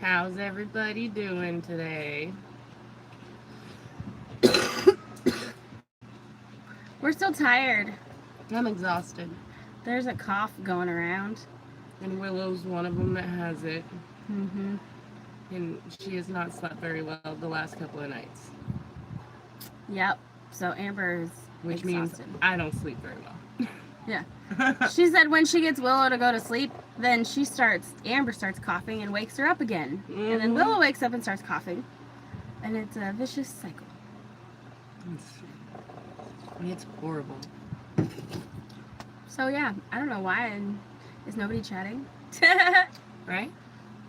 How's everybody doing today? We're still tired. I'm exhausted. There's a cough going around. And Willow's one of them that has it. Mm-hmm. And she has not slept very well the last couple of nights. Yep. So Amber is Which exhausted. means I don't sleep very well. Yeah. She said when she gets Willow to go to sleep, then Amber starts coughing and wakes her up again. Mm-hmm. And then Willow wakes up and starts coughing. And it's a vicious cycle. It's horrible. So yeah, I don't know why. And is nobody chatting? Right?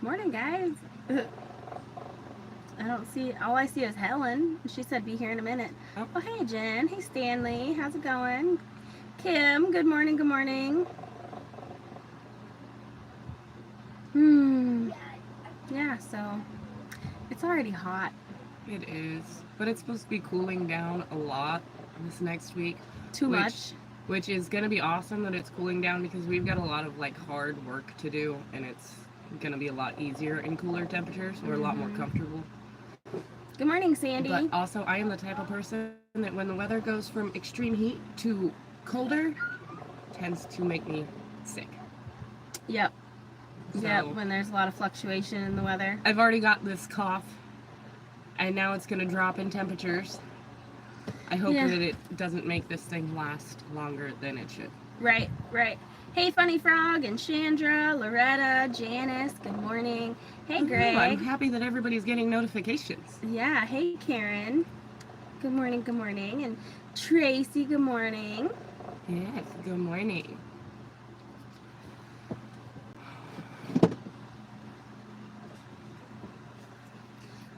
Morning, guys. I don't see, all I see is Helen. She said be here in a minute. Oh, hey, Jen. Hey, Stanley. How's it going? Kim, good morning, good morning. Yeah, so it's already hot. It is. But it's supposed to be cooling down a lot this next week. Too much. Which is going to be awesome that it's cooling down because we've got a lot of like hard work to do and it's going to be a lot easier in cooler temperatures. We're a lot more comfortable. Good morning, Sandy. But also I am the type of person that when the weather goes from extreme heat to colder, tends to make me sick. Yep. So, yep, when there's a lot of fluctuation in the weather. I've already got this cough and now it's going to drop in temperatures. I hope that it doesn't make this thing last longer than it should. Right, right. Hey, Funny Frog and Chandra, Loretta, Janice, good morning. Hey, Greg. I'm happy that everybody's getting notifications. Yeah, hey, Karen. Good morning, good morning. And Tracy, good morning. Yes, good morning.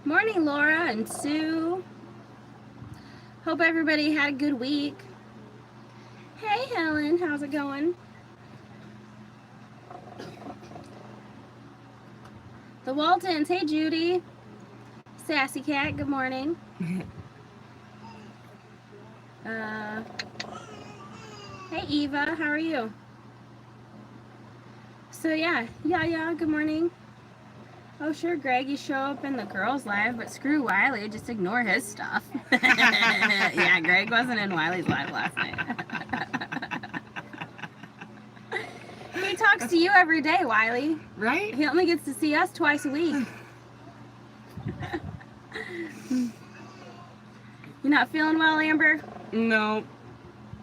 Morning, Laura and Sue. Hope everybody had a good week. Hey, Helen, how's it going? The Waltons, hey, Judy. Sassy Cat, good morning. Hey, Eva, how are you? So, yeah, good morning. Oh, sure, Greg, you show up in the girls' live, but screw Wiley, just ignore his stuff. Yeah, Greg wasn't in Wiley's live last night. He talks to you every day, Wiley. Right? He only gets to see us twice a week. You not feeling well, Amber? No,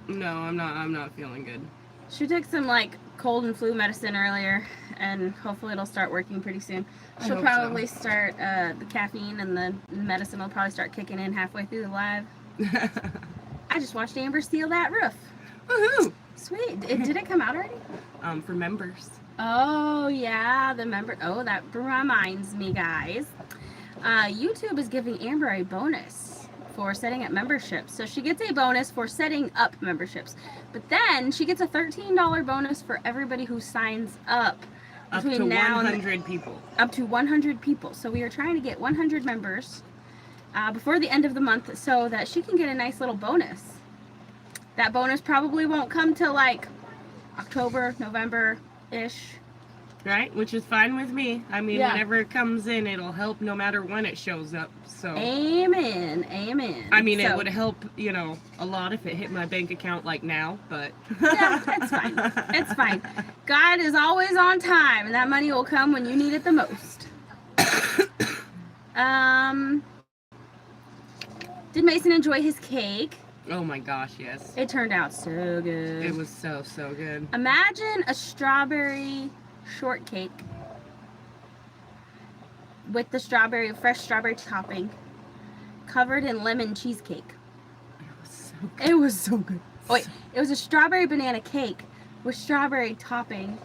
I'm not feeling good. She took some, like, cold and flu medicine earlier, and hopefully it'll start working pretty soon. She'll probably start, the caffeine and the medicine will probably start kicking in halfway through the live. I just watched Amber seal that roof. Woohoo! Sweet. Did it come out already? For members. Oh, yeah, the member. Oh, that reminds me, guys. YouTube is giving Amber a bonus for setting up memberships. So she gets a bonus for setting up memberships. But then she gets a $13 bonus for everybody who signs up. Up to 100 people. Up to 100 people. So we are trying to get 100 members before the end of the month so that she can get a nice little bonus. That bonus probably won't come till like October, November-ish. Right? Which is fine with me. I mean, whenever it comes in, it'll help no matter when it shows up. So. Amen. Amen. I mean, it would help, a lot if it hit my bank account like now, but. Yeah, it's fine. It's fine. God is always on time, and that money will come when you need it the most. Did Mason enjoy his cake? Oh my gosh, yes. It turned out so good. It was so good. Imagine a strawberry shortcake with the fresh strawberry topping, covered in lemon cheesecake. It was so good. Oh, wait, it was a strawberry banana cake with strawberry topping,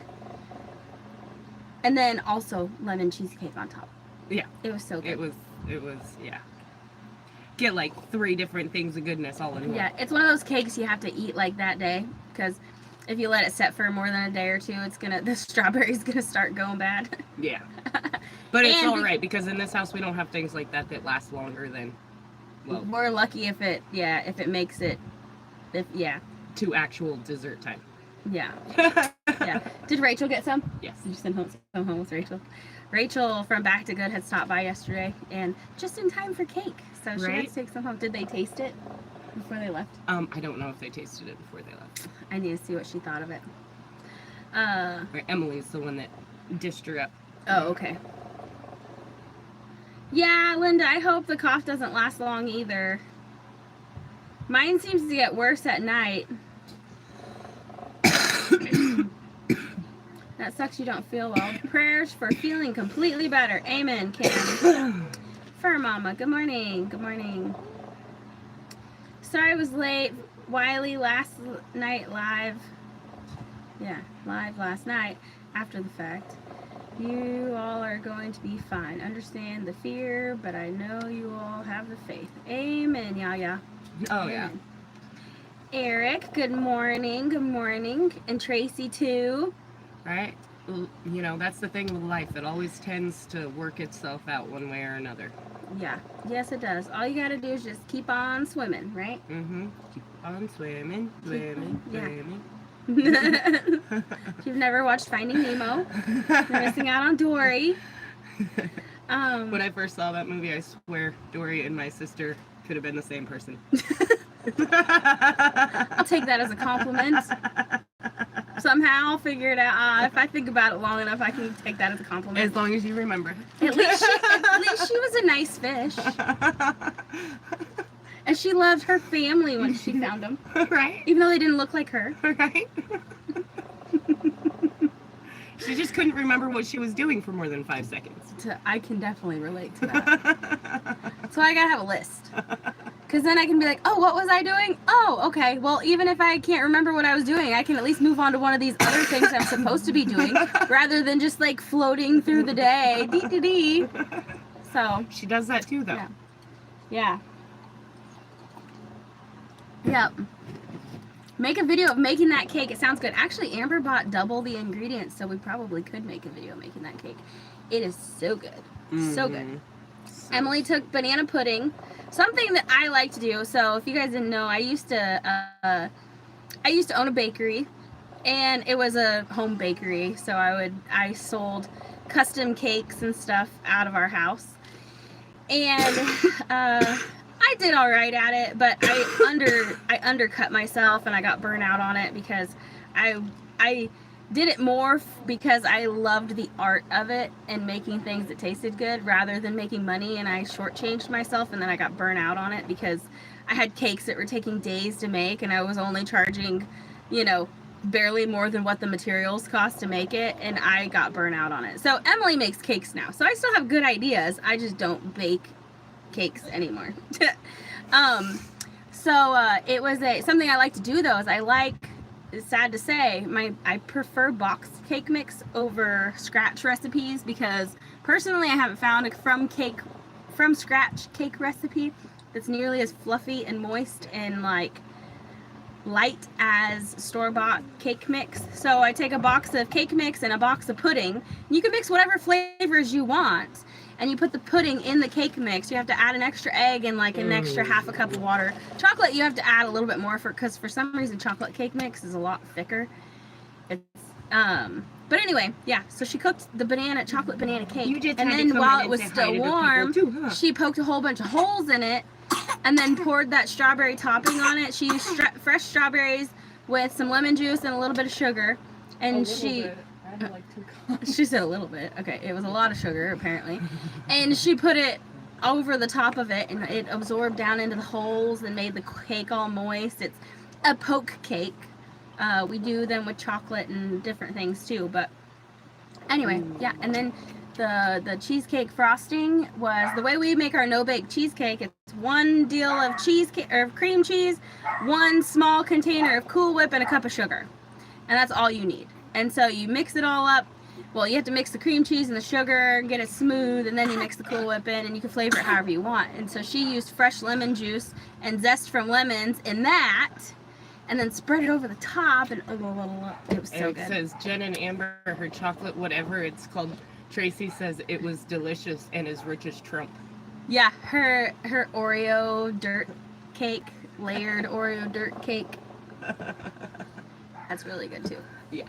and then also lemon cheesecake on top. Yeah. It was so good. It was, yeah. Get like 3 different things of goodness all in one. Yeah, it's one of those cakes you have to eat like that day, because if you let it set for more than a day or two, the strawberry's gonna start going bad. Yeah. But it's all right, because in this house we don't have things like that last longer than, well. We're lucky if it makes it, to actual dessert time. Yeah. Yeah. Did Rachel get some? Yes. Did you send some home with Rachel? Rachel from Back to Good had stopped by yesterday, and just in time for cake. So she had to take some home. Did they taste it before they left? I don't know if they tasted it before they left. I need to see what she thought of it. Emily's the one that dished her up. Oh, okay. Yeah, Linda, I hope the cough doesn't last long either. Mine seems to get worse at night. That sucks you don't feel well. Prayers for feeling completely better. Amen, Kim. Fur Mama, good morning. Good morning. Sorry I was late. Wiley last night live. Yeah, live last night after the fact. You all are going to be fine. Understand the fear, but I know you all have the faith. Amen, Yaya. Oh, yeah. Amen. Eric, good morning. Good morning. And Tracy, too. Right? You know, that's the thing with life. It always tends to work itself out one way or another. Yeah. Yes, it does. All you got to do is just keep on swimming, right? Mm-hmm. Keep on swimming, swimming, Yeah. swimming. If you've never watched Finding Nemo, you're missing out on Dory. When I first saw that movie, I swear Dory and my sister could have been the same person. I'll take that as a compliment. Somehow I'll figure it out. If I think about it long enough, I can take that as a compliment. As long as you remember. At least she was a nice fish. And she loved her family when she found them. Right? Even though they didn't look like her. Right? She just couldn't remember what she was doing for more than 5 seconds. I can definitely relate to that. So I gotta have a list. Because then I can be like, oh, what was I doing? Oh, okay. Well, even if I can't remember what I was doing, I can at least move on to one of these other things I'm supposed to be doing, rather than just like floating through the day. Dee. So. She does that too, though. Yeah. Yep. Make a video of making that cake. It sounds good. Actually, Amber bought double the ingredients, so we probably could make a video of making that cake. It is so good. So good. Emily took banana pudding. Something that I like to do. So if you guys didn't know, I used to own a bakery, and it was a home bakery. So I sold custom cakes and stuff out of our house, and I did all right at it, but I undercut myself, and I got burnt out on it because I did it more because I loved the art of it and making things that tasted good rather than making money, and I shortchanged myself, and then I got burnt out on it because I had cakes that were taking days to make, and I was only charging, you know, barely more than what the materials cost to make it, and I got burnt out on it. So Emily makes cakes now, so I still have good ideas. I just don't bake cakes anymore. It was something I like to do though, is it's sad to say, I prefer box cake mix over scratch recipes, because personally I haven't found a from scratch cake recipe that's nearly as fluffy and moist and like light as store-bought cake mix. So I take a box of cake mix and a box of pudding. You can mix whatever flavors you want, and you put the pudding in the cake mix. You have to add an extra egg and like an extra half a cup of water. Chocolate you have to add a little bit more because for some reason chocolate cake mix is a lot thicker. But anyway, yeah, so she cooked the chocolate banana cake, and then while it was still warm, she poked a whole bunch of holes in it and then poured that strawberry topping on it. She used fresh strawberries with some lemon juice and a little bit of sugar, and she said a little bit. Okay, it was a lot of sugar apparently. And she put it over the top of it, and it absorbed down into the holes and made the cake all moist. It's a poke cake. We do them with chocolate and different things too, but anyway, yeah. And then the cheesecake frosting was the way we make our no-bake cheesecake. It's one deal of cheesecake or cream cheese, one small container of Cool Whip, and a cup of sugar, and that's all you need. And so you mix it all up. Well, you have to mix the cream cheese and the sugar, get it smooth, and then you mix the Cool Whip in, and you can flavor it however you want. And so she used fresh lemon juice and zest from lemons in that, and then spread it over the top, and it was so good. It says Jen and Amber, her chocolate, whatever it's called. Tracy says it was delicious and as rich as Trump. Yeah, her Oreo dirt cake, layered Oreo dirt cake. That's really good too. Yeah.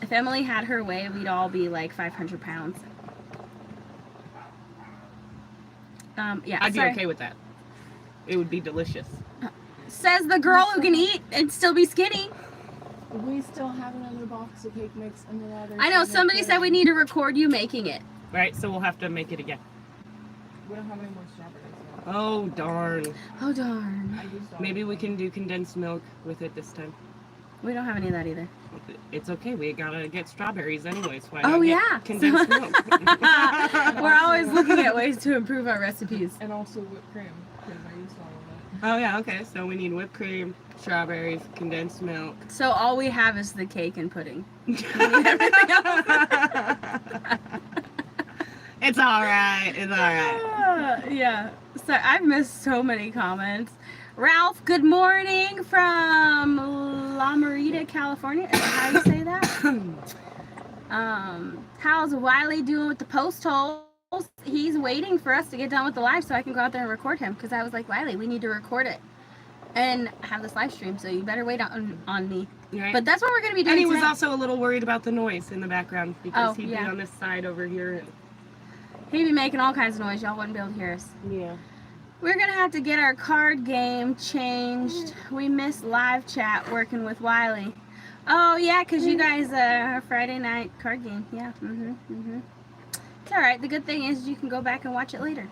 If Emily had her way, we'd all be like 500 pounds. Yeah, I'd be sorry. okay with that. It would be delicious. Says the girl who can eat and still be skinny. We still have another box of cake mix in the water. I know, somebody said we need to record you making it. Right, so we'll have to make it again. We don't have any more strawberries yet. Oh, darn. Oh, darn. I used all Maybe of we them. can do condensed milk with it this time. We don't have any of that either. It's okay. We gotta get strawberries anyways. Why Oh, not get yeah. condensed milk? We're always looking at ways to improve our recipes. And also whipped cream, because I used all of it. Oh, yeah, okay. So we need whipped cream, strawberries, condensed milk. So all we have is the cake and pudding. We need everything else. It's all right. It's all right. Yeah. So I've missed so many comments. Ralph, good morning from La Marita, California. Is that how you say that? How's Wiley doing with the post holes? He's waiting for us to get done with the live so I can go out there and record him, because I was like, Wiley, we need to record it and have this live stream, so you better wait on me. Right. But that's what we're going to be doing And he was today. also a little worried about the noise in the background because Oh, he'd yeah. be on this side over here. He'd be making all kinds of noise. Y'all wouldn't be able to hear us. Yeah. We're going to have to get our card game changed. We missed live chat working with Wiley. Oh, yeah, because you guys, our Friday night card game. Yeah, It's all right. The good thing is you can go back and watch it later.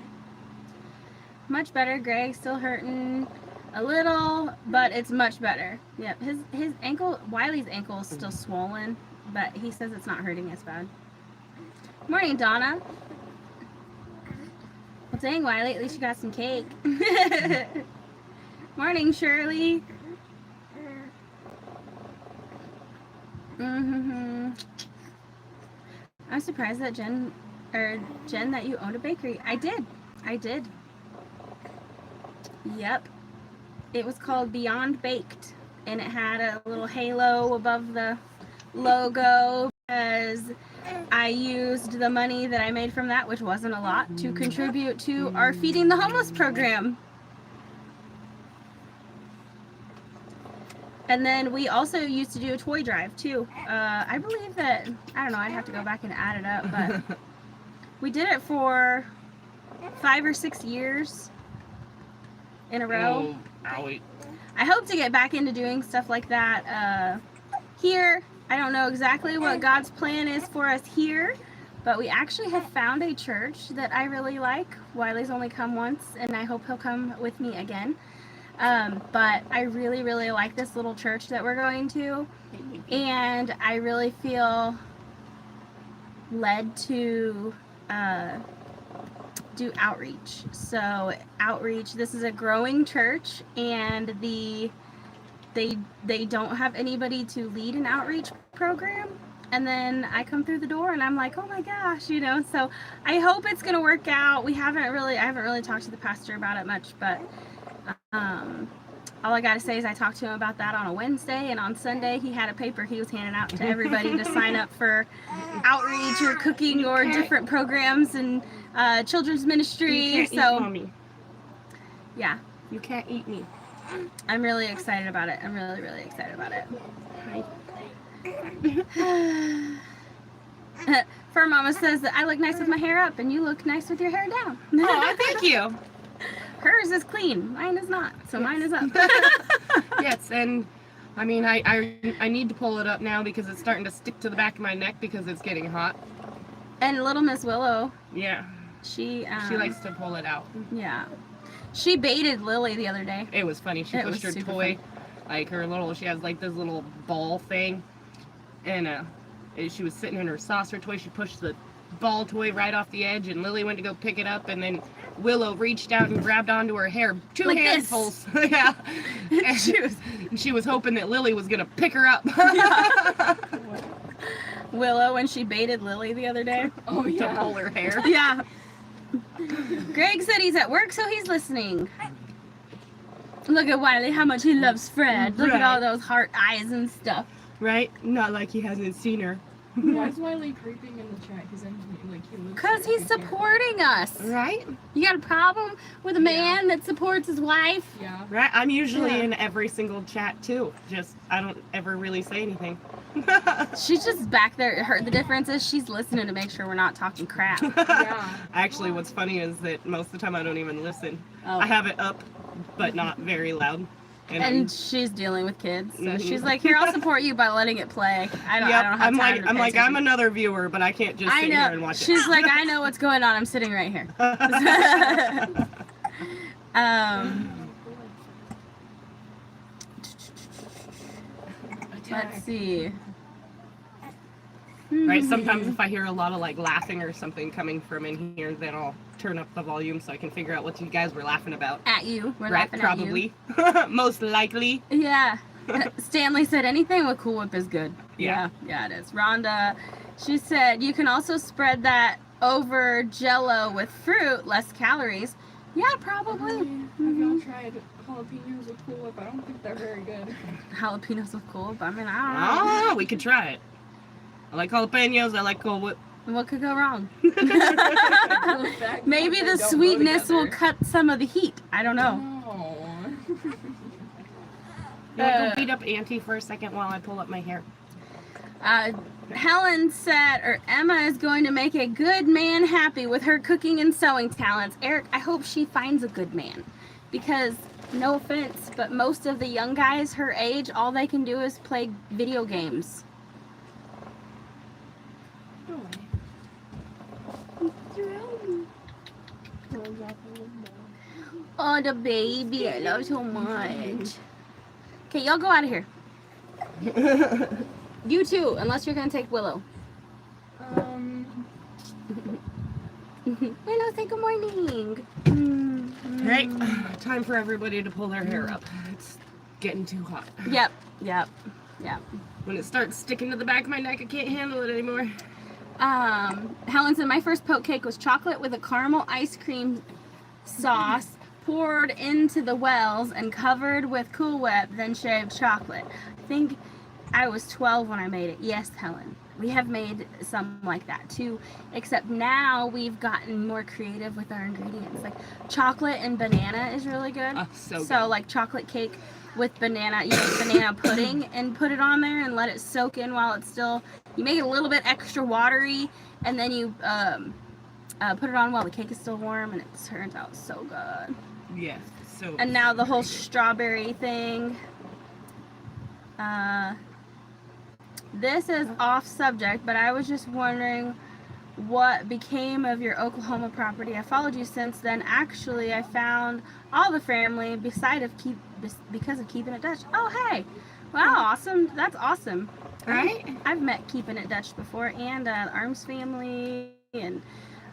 Much better. Greg still hurting a little, but it's much better. Yep, his ankle, Wiley's ankle is still swollen, but he says it's not hurting as bad. Morning, Donna. Well, dang, Wiley, at least you got some cake. Morning, Shirley. I'm surprised that Jen, that you owned a bakery. I did. Yep. It was called Beyond Baked, and it had a little halo above the logo because I used the money that I made from that, which wasn't a lot, to contribute to our Feeding the Homeless program. And then we also used to do a toy drive too. I believe that, I don't know, I'd have to go back and add it up, but we did it for 5 or 6 years in a row. Oh, wait. I hope to get back into doing stuff like that here. I don't know exactly what God's plan is for us here, but we actually have found a church that I really like. Wiley's only come once, and I hope he'll come with me again. But I really, really like this little church that we're going to, and I really feel led to do outreach. So outreach, this is a growing church, and they don't have anybody to lead an outreach program, and then I come through the door and I'm like, oh my gosh, you know. So I hope it's gonna work out. I haven't really talked to the pastor about it much, but all I gotta say is I talked to him about that on a Wednesday, and on Sunday he had a paper he was handing out to everybody to sign up for outreach or cooking or different programs and children's ministry. You can't eat So mommy. yeah, You can't eat me. I'm really excited about it. I'm really, really excited about it. Fur Mama says that I look nice with my hair up and you look nice with your hair down. Oh, thank you. Hers is clean. Mine is not. So mine is up. Yes, and I mean, I need to pull it up now because it's starting to stick to the back of my neck because it's getting hot. And little Miss Willow, Yeah, she likes to pull it out. yeah. She baited Lily the other day. It was funny. She It pushed her was super toy, like her little, she has like this little ball thing, and she was sitting in her saucer toy. She pushed the ball toy right off the edge, and Lily went to go pick it up, and then Willow reached out and grabbed onto her hair, two Like this. handfuls. Yeah, and she was hoping that Lily was gonna pick her up. Willow, when she baited Lily the other day. Oh, To yeah. pull her hair. Yeah. Greg said he's at work, so he's listening. Look at Wiley, how much he loves Fred. Look at all those heart eyes and stuff. Right? Not like he hasn't seen her. Why is Wiley creeping in the chat? Because then he looks Because he's supporting us. Right? You got a problem with a man that supports his wife? Yeah. Right? I'm usually Yeah. in every single chat too. Just, I don't ever really say anything. She's just back there. The difference is she's listening to make sure we're not talking crap. Yeah. Actually, what's funny is that most of the time I don't even listen. Oh. I have it up, but not very loud. And she's dealing with kids, so Mhm. she's like, "Here, I'll support you by letting it play." I don't Yep, have I'm time like, to I'm pay like, I'm attention. another viewer, but I can't just I sit know. here and watch She's like, "I know what's going on. I'm sitting right here." Let's see. Right, sometimes if I hear a lot of like laughing or something coming from in here, then I'll turn up the volume so I can figure out what you guys were laughing about. At you, we're Right, laughing at you. probably. Most likely. Yeah. Stanley said anything with Cool Whip is good. Yeah. Yeah, it is. Rhonda, she said you can also spread that over Jello with fruit, less calories. Yeah, probably. Have y'all tried jalapenos with Cool Whip? I don't think they're very good. Jalapenos with Cool Whip. I mean, I don't know. Oh, we could try it. I like jalapenos. I like Cool Whip. What could go wrong? The fact Maybe that they the don't go sweetness will together. cut some of the heat. I don't know. No. You want to go beat up Auntie for a second while I pull up my hair? Helen said, or Emma is going to make a good man happy with her cooking and sewing talents. Eric, I hope she finds a good man. Because, no offense, but most of the young guys her age, all they can do is play video games. Oh, the baby, I love so much. Okay, y'all go out of here. You too, unless you're gonna take Willow. Willow, say good morning. Right, time for everybody to pull their hair up. It's getting too hot. Yep. When it starts sticking to the back of my neck, I can't handle it anymore. Helen said my first poke cake was chocolate with a caramel ice cream sauce poured into the wells and covered with Cool Whip, then shaved chocolate. I think I was 12 when I made it. Yes, Helen. We have made some like that too, except now we've gotten more creative with our ingredients. Like chocolate and banana is really good. Oh, so good. So like chocolate cake with banana, you make banana pudding and put it on there and let it soak in while it's still, you make it a little bit extra watery and then you put it on while the cake is still warm and it turns out so good. Yes, so. And now the whole strawberry thing. This is off subject, but I was just wondering what became of your Oklahoma property. I followed you since then. Actually, I found all the family because of Keeping It Dutch. Oh, hey. Wow, awesome. That's awesome. Right? I've met Keeping It Dutch before and the Arms family. And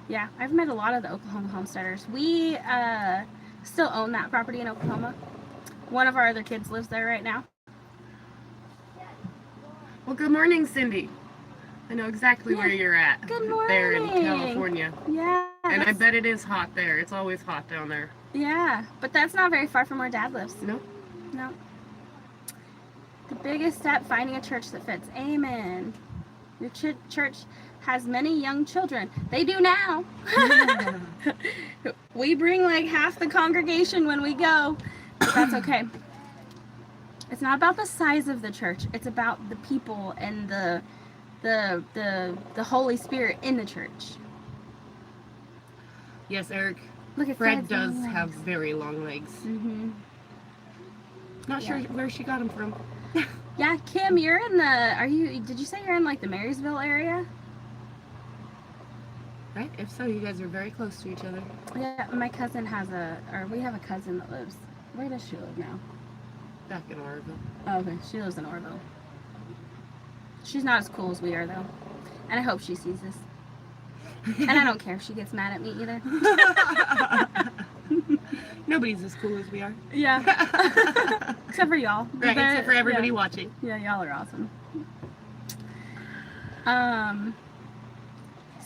yeah, I've met a lot of the Oklahoma homesteaders. We still own that property in Oklahoma. One of our other kids lives there right now. Well, good morning, Cindy. I know exactly where you're at. Good morning. There in California. Yeah. And I bet it is hot there. It's always hot down there. Yeah, but that's not very far from where Dad lives. No? No. The biggest step, finding a church that fits. Amen. Your church has many young children. They do now. We bring like half the congregation when we go, but that's okay. It's not about the size of the church. It's about the people and the Holy Spirit in the church. Yes, Eric. Look at Fred Fred's does long have legs. very long legs. Mhm. Not sure Yeah. where she got them from. Yeah, Kim, you're in the. Did you say you're in like the Marysville area? Right? If so, you guys are very close to each other. Yeah, my cousin we have a cousin that lives. Where does she live now? Back in Oroville. Oh, okay, she lives in Orville. She's not as cool as we are, though. And I hope she sees this. And I don't care if she gets mad at me either. Nobody's as cool as we are. Yeah. Except for y'all. Right, except for everybody yeah. watching. Yeah, y'all are awesome.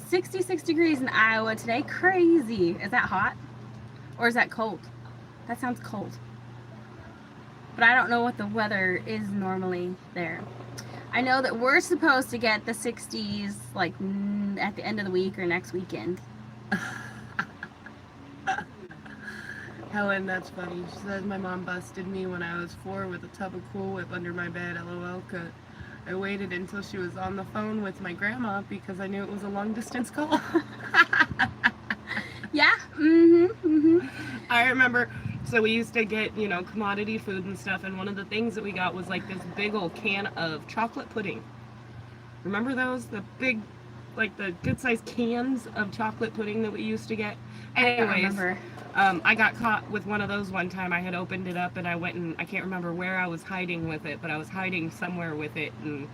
66 degrees in Iowa today. Crazy. Is that hot? Or is that cold? That sounds cold. But I don't know what the weather is normally there. I know that we're supposed to get the 60s like at the end of the week or next weekend. Helen, that's funny. She says my mom busted me when I was 4 with a tub of Cool Whip under my bed. LOL. I waited until she was on the phone with my grandma because I knew it was a long distance call. Yeah. I remember, so we used to get, commodity food and stuff, and one of the things that we got was like this big old can of chocolate pudding. Remember those? The big, like the good sized cans of chocolate pudding that we used to get? I don't Anyways, remember. I got caught with one of those one time. I had opened it up and I went and I can't remember where I was hiding with it, but I was hiding somewhere with it, and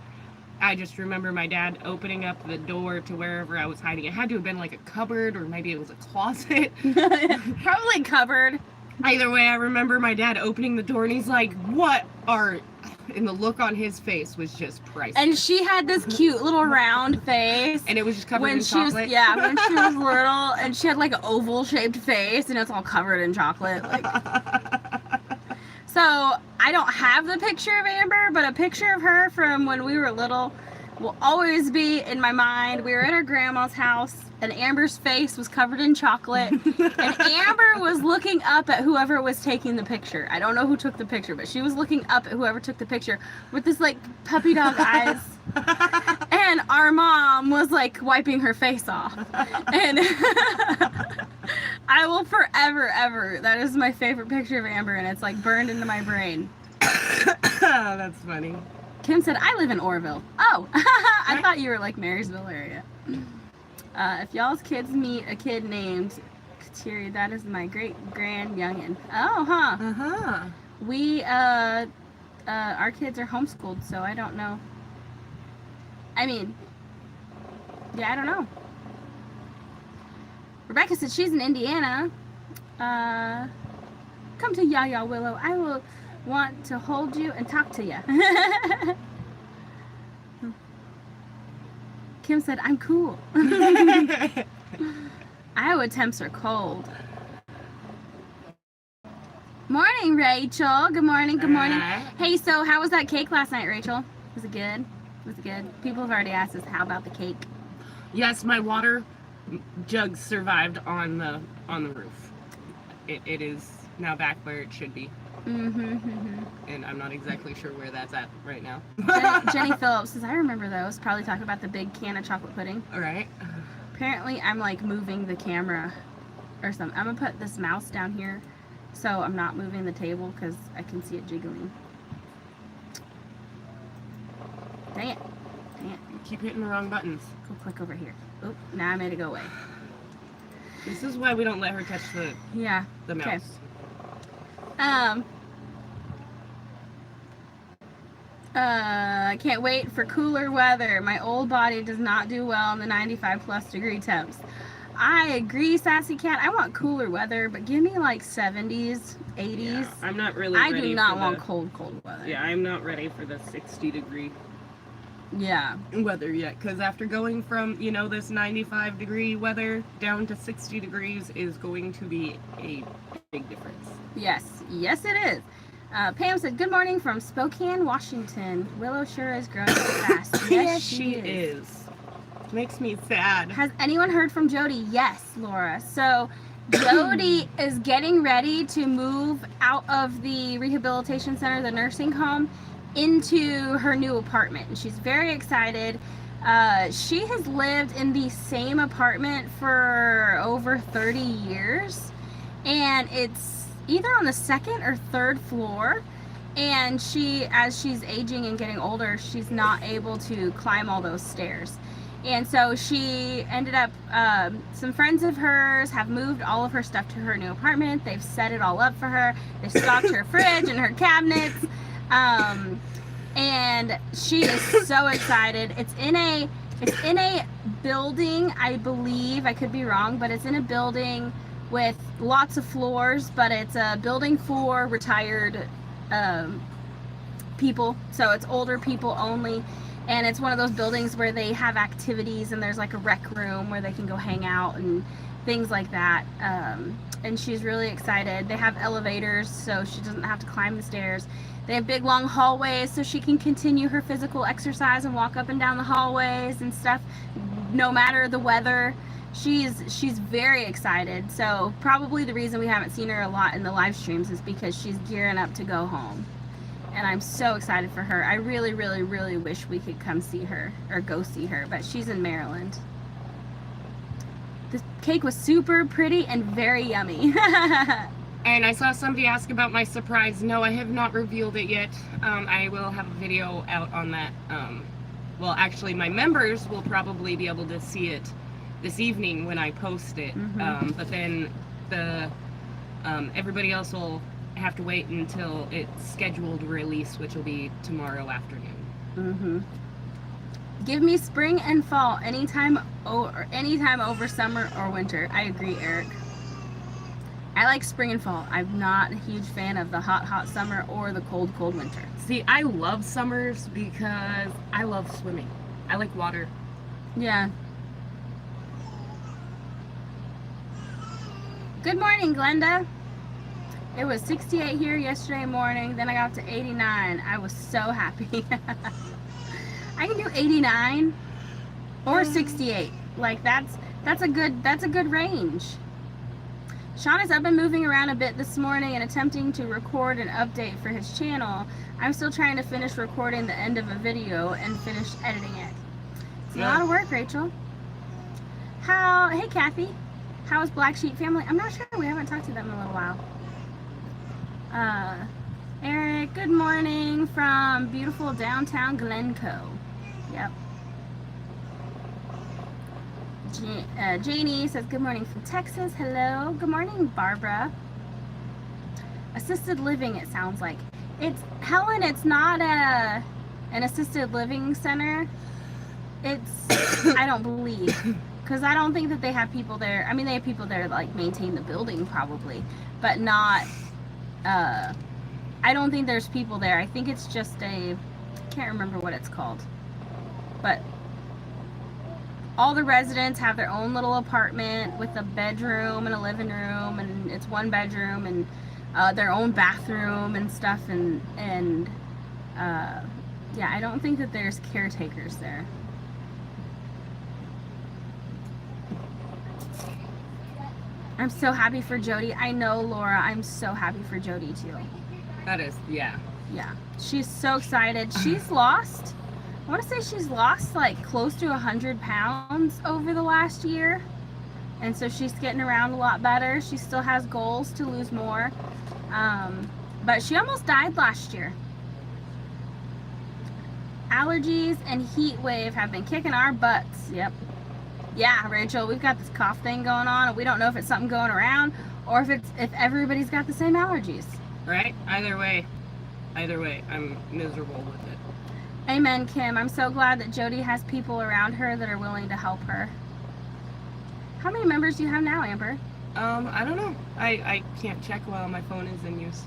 I just remember my dad opening up the door to wherever I was hiding. It had to have been like a cupboard, or maybe it was a closet. Probably cupboard. Either way, I remember my dad opening the door and he's like, "What are..." And the look on his face was just priceless. And she had this cute little round face. And it was just covered when in she was, chocolate. yeah, when she was little, and she had like an oval shaped face, and it's all covered in chocolate. Like, so I don't have the picture of Amber, but a picture of her from when we were little will always be in my mind. We were at our grandma's house, and Amber's face was covered in chocolate, and Amber was looking up at whoever was taking the picture. I don't know who took the picture, but she was looking up at whoever took the picture with this like puppy dog eyes. And our mom was like wiping her face off. And I will forever, ever, that is my favorite picture of Amber, and it's like burned into my brain. That's funny. Kim said, I live in Orville. Oh, I thought you were like Marysville area. If y'all's kids meet a kid named Kateri, that is my great-grand youngin'. Oh, huh. Uh-huh. We, our kids are homeschooled, so I don't know. I mean, yeah, I don't know. Rebecca said she's in Indiana. Come to Yaya Willow. I will want to hold you and talk to you. Kim said, I'm cool. Iowa temps are cold. Morning, Rachel. Good morning, good morning. Hey, so how was that cake last night, Rachel? Was it good? Was it good? People have already asked us, how about the cake? Yes, my water jug survived on the roof. It is now back where it should be. And I'm not exactly sure where that's at right now. Jenny Phillips says, I remember those. Probably talking about the big can of chocolate pudding. All right. Apparently, I'm like moving the camera or something. I'm going to put this mouse down here so I'm not moving the table because I can see it jiggling. Dang it. Dang it. You keep hitting the wrong buttons. Go click over here. Oop, now I made it go away. This is why we don't let her touch the mouse. Okay. I can't wait for cooler weather. My old body does not do well in the 95+ degree temps. I agree, Sassy Cat. I want cooler weather, but give me like 70s, 80s. Yeah, I'm not really I ready do not for want cold weather. Yeah, I'm not ready for the 60-degree Yeah. weather yet, because after going from, this 95-degree weather down to 60 degrees is going to be a big difference. Yes. Yes, it is. Pam said, good morning from Spokane, Washington. Willow sure is growing fast. Yes, she is. Makes me sad. Has anyone heard from Jody? Yes, Laura. So Jody is getting ready to move out of the rehabilitation center, the nursing home, into her new apartment. And she's very excited. She has lived in the same apartment for over 30 years. And it's either on the second or third floor, and as she's aging and getting older, she's not able to climb all those stairs. And so she ended up, some friends of hers have moved all of her stuff to her new apartment. They've set it all up for her. They stocked her fridge and her cabinets, and she is so excited. It's in a building, I believe, I could be wrong, but it's in a building with lots of floors, but it's a building for retired people, so it's older people only, and it's one of those buildings where they have activities, and there's like a rec room where they can go hang out and things like that, and she's really excited. They have elevators, so she doesn't have to climb the stairs. They have big long hallways, so she can continue her physical exercise and walk up and down the hallways and stuff, no matter the weather. She's very excited. So probably the reason we haven't seen her a lot in the live streams is because she's gearing up to go home. And I'm so excited for her. I really, really, really wish we could come see her or go see her, but she's in Maryland. The cake was super pretty and very yummy. And I saw somebody ask about my surprise. No, I have not revealed it yet. I will have a video out on that. Well, actually, my members will probably be able to see it this evening when I post it. But then everybody else will have to wait until it's scheduled release, which will be tomorrow afternoon. Give me spring and fall anytime over summer or winter. I agree, Eric. I like spring and fall. I'm not a huge fan of the hot summer or the cold winter. See, I love summers because I love swimming. I like water. Yeah. Good morning, Glenda. It was 68 here yesterday morning. Then I got to 89. I was so happy. I can do 89 or 68. Like that's a good range. Sean has been moving around a bit this morning and attempting to record an update for his channel. I'm still trying to finish recording the end of a video and finish editing it. It's a lot of work, Rachel. Hey Kathy, how is Black Sheep family? I'm not sure. We haven't talked to them in a little while. Eric, good morning from beautiful downtown Glencoe. Yep. Janie says good morning from Texas. Hello. Good morning, Barbara. Assisted living, it sounds like. Helen, it's not an assisted living center. It's, I don't believe, because I don't think that they have people there. I mean, they have people there that like maintain the building probably, but not, I don't think there's people there. I think it's just I can't remember what it's called, but all the residents have their own little apartment with a bedroom and a living room, and it's one bedroom and their own bathroom and stuff, and yeah, I don't think that there's caretakers there. I'm so happy for Jody. I know, Laura, I'm so happy for Jody too. That is, yeah. Yeah, she's so excited. She's lost, I want to say she's lost like close to 100 pounds over the last year. And so she's getting around a lot better. She still has goals to lose more. But she almost died last year. Allergies and heat wave have been kicking our butts. Yep. Yeah, Rachel, we've got this cough thing going on, and we don't know if it's something going around or if everybody's got the same allergies. Right? Either way, I'm miserable with it. Amen, Kim. I'm so glad that Jody has people around her that are willing to help her. How many members do you have now, Amber? I don't know. I can't check while my phone is in use.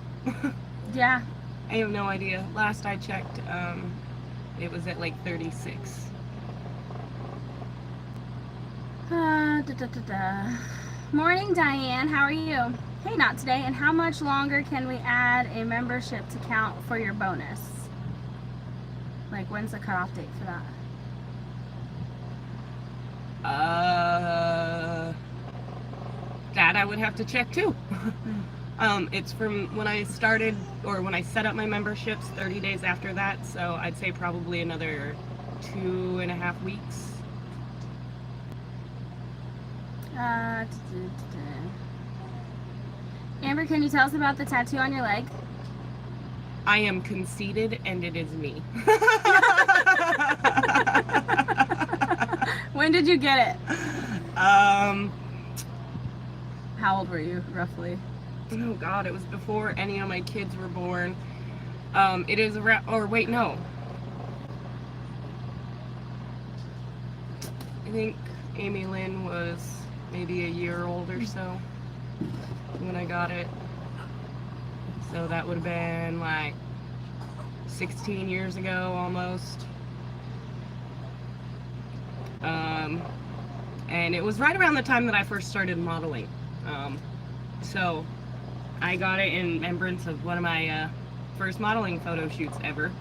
Yeah. I have no idea. Last I checked, it was at like 36. Morning, Diane. How are you? Hey, not today. And how much longer can we add a membership to count for your bonus? Like, when's the cutoff date for that? That I would have to check too. It's from when I started, or when I set up my memberships, 30 days after that, so I'd say probably another 2.5 weeks. Amber, can you tell us about the tattoo on your leg? I am conceited, and it is me. When did you get it? How old were you, roughly? Oh God, it was before any of my kids were born. It is around, or wait, no. I think Amy Lynn was maybe a year old or so when I got it. So that would have been like 16 years ago almost. And it was right around the time that I first started modeling. So I got it in remembrance of one of my first modeling photo shoots ever,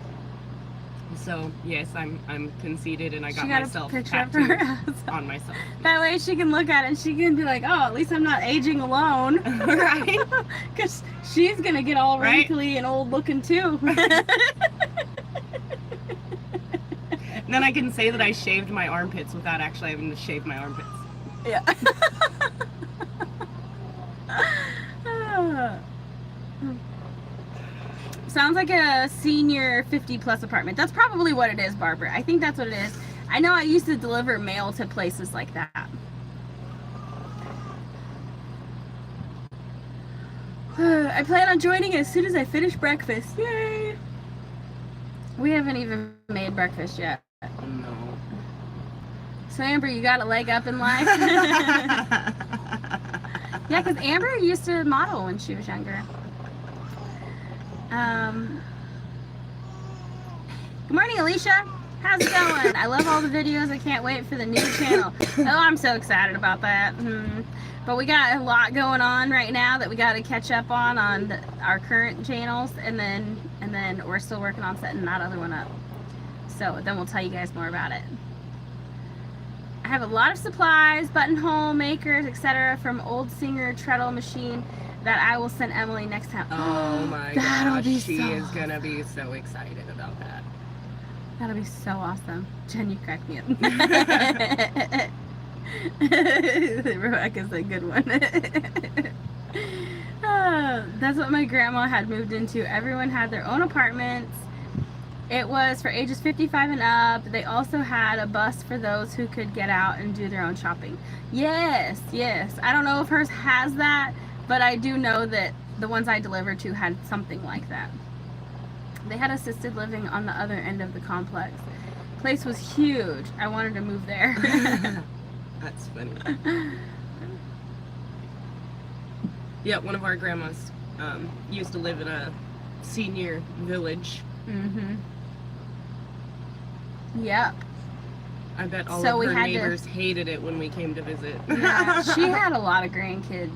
So yes, I'm conceited, and I got She got myself a picture of her tattooed house. on myself. That way she can look at it and she can be like, oh, at least I'm not aging alone. Right? Because she's going to get all Right. wrinkly and old looking too. Then I can say that I shaved my armpits without actually having to shave my armpits. Yeah. Sounds like a senior 50 plus apartment. That's probably what it is, Barbara. I think that's what it is. I know I used to deliver mail to places like that. I plan on joining as soon as I finish breakfast. Yay! We haven't even made breakfast yet. No. So Amber, you got a leg up in life? Yeah, because Amber used to model when she was younger. Good morning, Alicia. How's it going? I love all the videos. I can't wait for the new channel. Oh, I'm so excited about that. But we got a lot going on right now that we got to catch up on our current channels, and then we're still working on setting that other one up. So then we'll tell you guys more about it. I have a lot of supplies, buttonhole makers, etc. from Old Singer treadle machine that I will send Emily next time. Oh my That'll gosh, be she so is gonna be so excited about that. That'll be so awesome. Jen, you cracked me up. Rebecca's a good one. That's what my grandma had moved into. Everyone had their own apartments. It was for ages 55 and up. They also had a bus for those who could get out and do their own shopping. Yes, yes. I don't know if hers has that, but I do know that the ones I delivered to had something like that. They had assisted living on the other end of the complex. Place was huge. I wanted to move there. That's funny. Yeah, one of our grandmas used to live in a senior village. Yep. I bet all So of we her had to- neighbors hated it when we came to visit. Yeah, she had a lot of grandkids.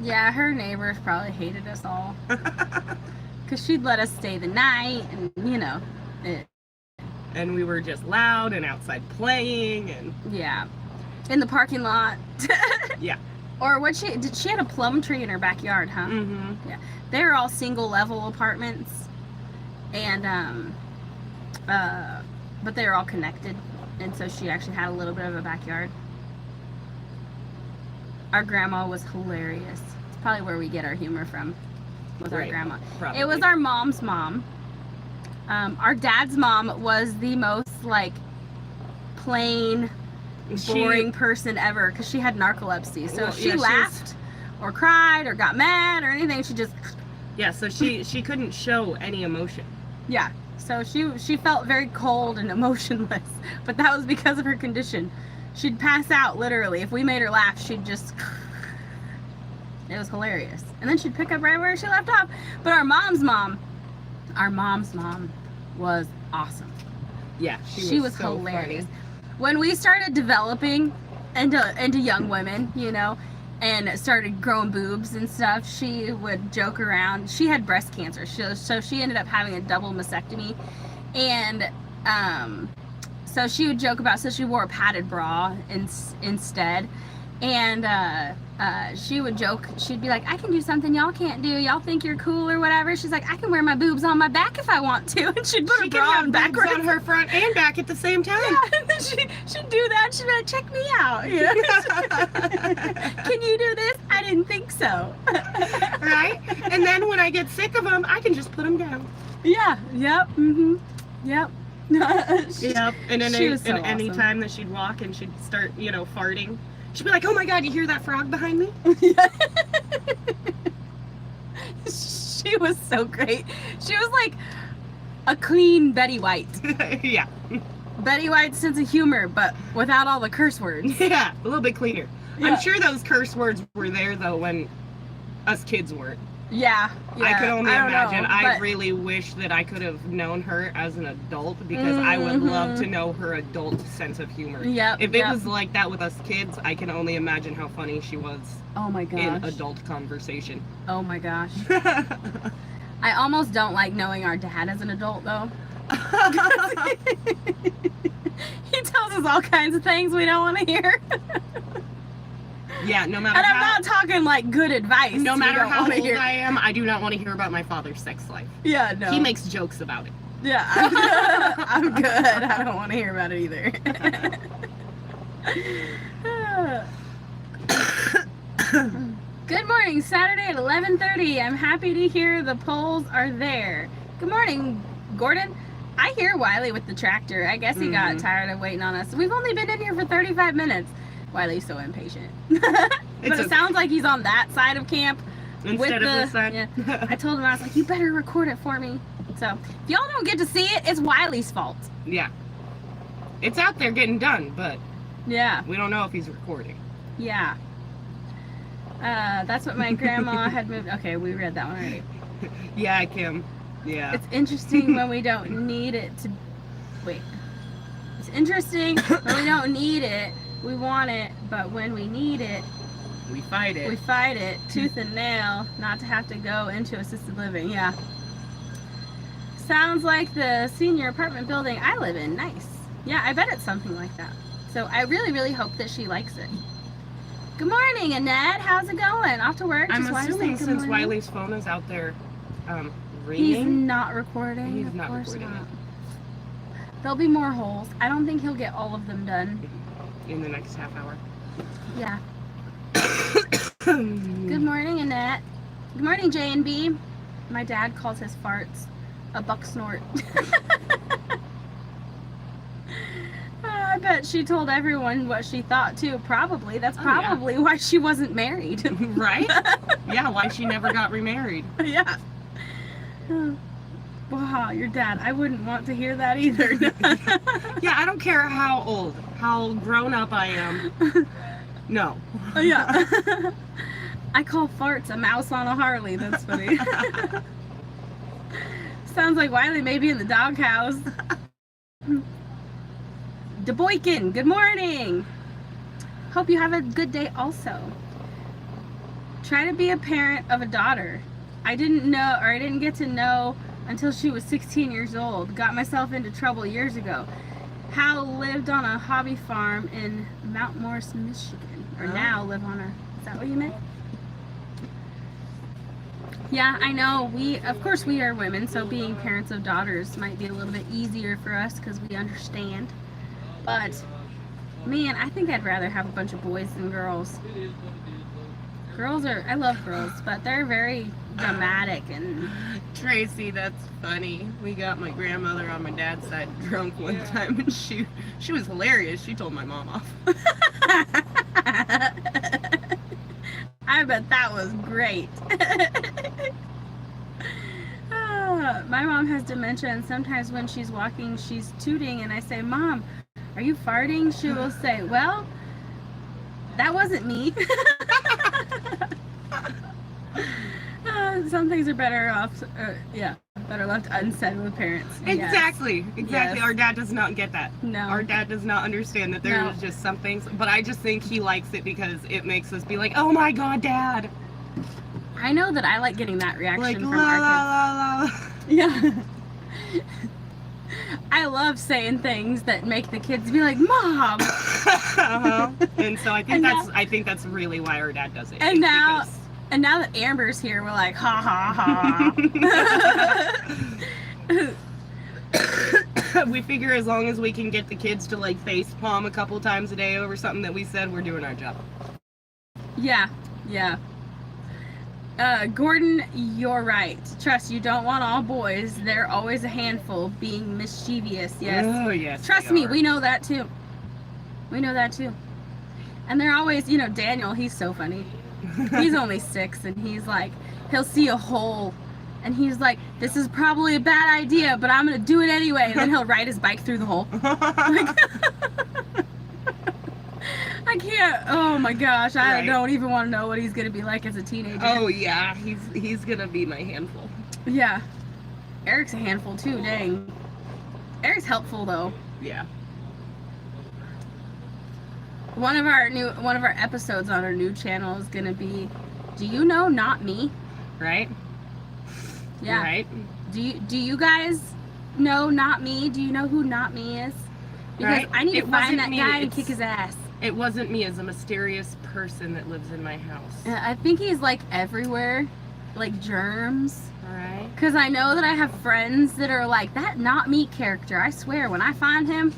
Yeah, her neighbors probably hated us all. Because she'd let us stay the night, and And we were just loud and outside playing, and yeah. In the parking lot. yeah. Or she had a plum tree in her backyard, huh? Mm-hmm. Yeah. They were all single level apartments. And but they were all connected, and so she actually had a little bit of a backyard. Our grandma was hilarious. It's probably where we get our humor from, with our Right, grandma. probably. It was our mom's mom. Our dad's mom was the most plain, boring person ever, because she had narcolepsy. So Well, if she yeah, she laughed or cried or got mad or anything, she just Yeah, so she couldn't show any emotion. yeah. So she felt very cold and emotionless, but that was because of her condition. She'd pass out literally. If we made her laugh, she'd just... It was hilarious. And then she'd pick up right where she left off. But our mom's mom was awesome. Yeah, She was so hilarious. funny. When we started developing into young women, and started growing boobs and stuff, she would joke around. She had breast cancer, so she ended up having a double mastectomy, and so she would joke about. So she wore a padded bra instead, and she would joke. She'd be like, "I can do something y'all can't do. Y'all think you're cool or whatever." She's like, "I can wear my boobs on my back if I want to," and she'd put She her can bra have on boobs backwards. on her front and back at the same time. Yeah, and then she'd do that. She'd be like, "Check me out." Can you do this? I didn't think so. Right? And then when I get sick of them, I can just put them down. Yeah. Yep. Yep. Yep. And then She was so any awesome. time that she'd walk and she'd start, farting, she'd be like, "Oh my God, you hear that frog behind me?" She was so great. She was like a clean Betty White. Yeah. Betty White's sense of humor, but without all the curse words. Yeah, a little bit cleaner. Yeah. I'm sure those curse words were there though when us kids weren't. Yeah. I could only don't imagine. know, I but- really wish that I could have known her as an adult, because I would love to know her adult sense of humor. Yep. If it yep. was like that with us kids, I can only imagine how funny she was Oh my gosh. in adult conversation. Oh my gosh. I almost don't like knowing our dad as an adult, though. He tells us all kinds of things we don't want to hear. Yeah, no matter And I'm how not talking like good advice. no we matter don't how wanna old hear. I am, I do not want to hear about my father's sex life. Yeah, no. He makes jokes about it. Yeah, I'm good. I don't want to hear about it either. Good morning, Saturday at 11:30. I'm happy to hear the polls are there. Good morning, Gordon. I hear Wiley with the tractor. I guess he got tired of waiting on us. We've only been in here for 35 minutes. Wiley's so impatient. But It's it okay. sounds like he's on that side of camp. Instead of this side. Yeah. I told him, I was like, you better record it for me. So, if y'all don't get to see it, it's Wiley's fault. Yeah. It's out there getting done, but Yeah, we don't know if he's recording. yeah. That's what my grandma had moved. Okay, we read that one already. Yeah, Kim. Yeah. It's interesting when we don't need it to. Wait. It's interesting when we don't need it, we want it, but when we need it, We fight it. we fight it tooth and nail not to have to go into assisted living. Yeah. Sounds like the senior apartment building I live in. Nice. Yeah, I bet it's something like that. So I really, really hope that she likes it. Good morning, Annette. How's it going? Off to work? I'm Just wanted to say assuming good since morning. Wiley's phone is out there He's ringing. not recording. He's of not course recording not. There'll be more holes. I don't think he'll get all of them done. In the next half hour. Yeah. Good morning, Annette. Good morning, J and B. My dad calls his farts a buck snort. I bet she told everyone what she thought too. Probably. That's Oh, yeah. probably why she wasn't married. Right? Yeah, why she never got remarried. Yeah. Wow, your dad. I wouldn't want to hear that either. Yeah, I don't care how old, how grown up I am. No. Yeah. I call farts a mouse on a Harley. That's funny. Sounds like Wiley may be in the doghouse. DeBoykin, good morning. Hope you have a good day also. Try to be a parent of a daughter. I didn't get to know until she was 16 years old. Got myself into trouble years ago. Hal lived on a hobby farm in Mount Morris, Michigan. Or now live on a, is that what you meant? Yeah, I know. Of course we are women, so being parents of daughters might be a little bit easier for us because we understand. But, man, I think I'd rather have a bunch of boys than girls. I love girls, but they're very dramatic and... Tracy, that's funny. We got my grandmother on my dad's side drunk one time, and she was hilarious. She told my mom off. I bet that was great. My mom has dementia, and sometimes when she's walking, she's tooting, and I say, "Mom, are you farting?" She will say, "Well, that wasn't me." Some things are better off, better left unsaid with parents. Yes. Exactly. Yes. Our dad does not get that. No. Our dad does not understand that there No. was just some things, but I just think he likes it because it makes us be like, oh my god, Dad. I know that I like getting that reaction Like, from la our la kids. la la. Yeah. I love saying things that make the kids be like, "Mom." Uh-huh. And so I think And I think that's really why our dad does it. And It's now- because- And now that Amber's here, we're like, ha ha ha. we figure as long as we can get the kids to like face palm a couple times a day over something that we said, we're doing our job. Yeah, yeah. Gordon, you're right. Trust, you don't want all boys. They're always a handful, being mischievous. Yes. Oh yes. Trust they me, are. we know that too. We know that too. And they're always, Daniel, he's so funny. He's only 6, and he's like, he'll see a hole, and he's like, "This is probably a bad idea, but I'm gonna do it anyway." And then he'll ride his bike through the hole. Like, I can't. Oh my gosh, I Right. don't even want to know what he's gonna be like as a teenager. Oh yeah, he's gonna be my handful. Yeah. Eric's a handful too. Dang. Eric's helpful though. Yeah. One of our episodes on our new channel is gonna be, "Do you know not me?" Right? Yeah. Right? Do you guys know Not Me? Do you know who Not Me is? Because Right. I need It to find wasn't that me, guy and it's- kick his ass. It wasn't me as a mysterious person that lives in my house. I think he's like everywhere, like germs. Alright? Because I know that I have friends that are like, that Not Me character. I swear, when I find him,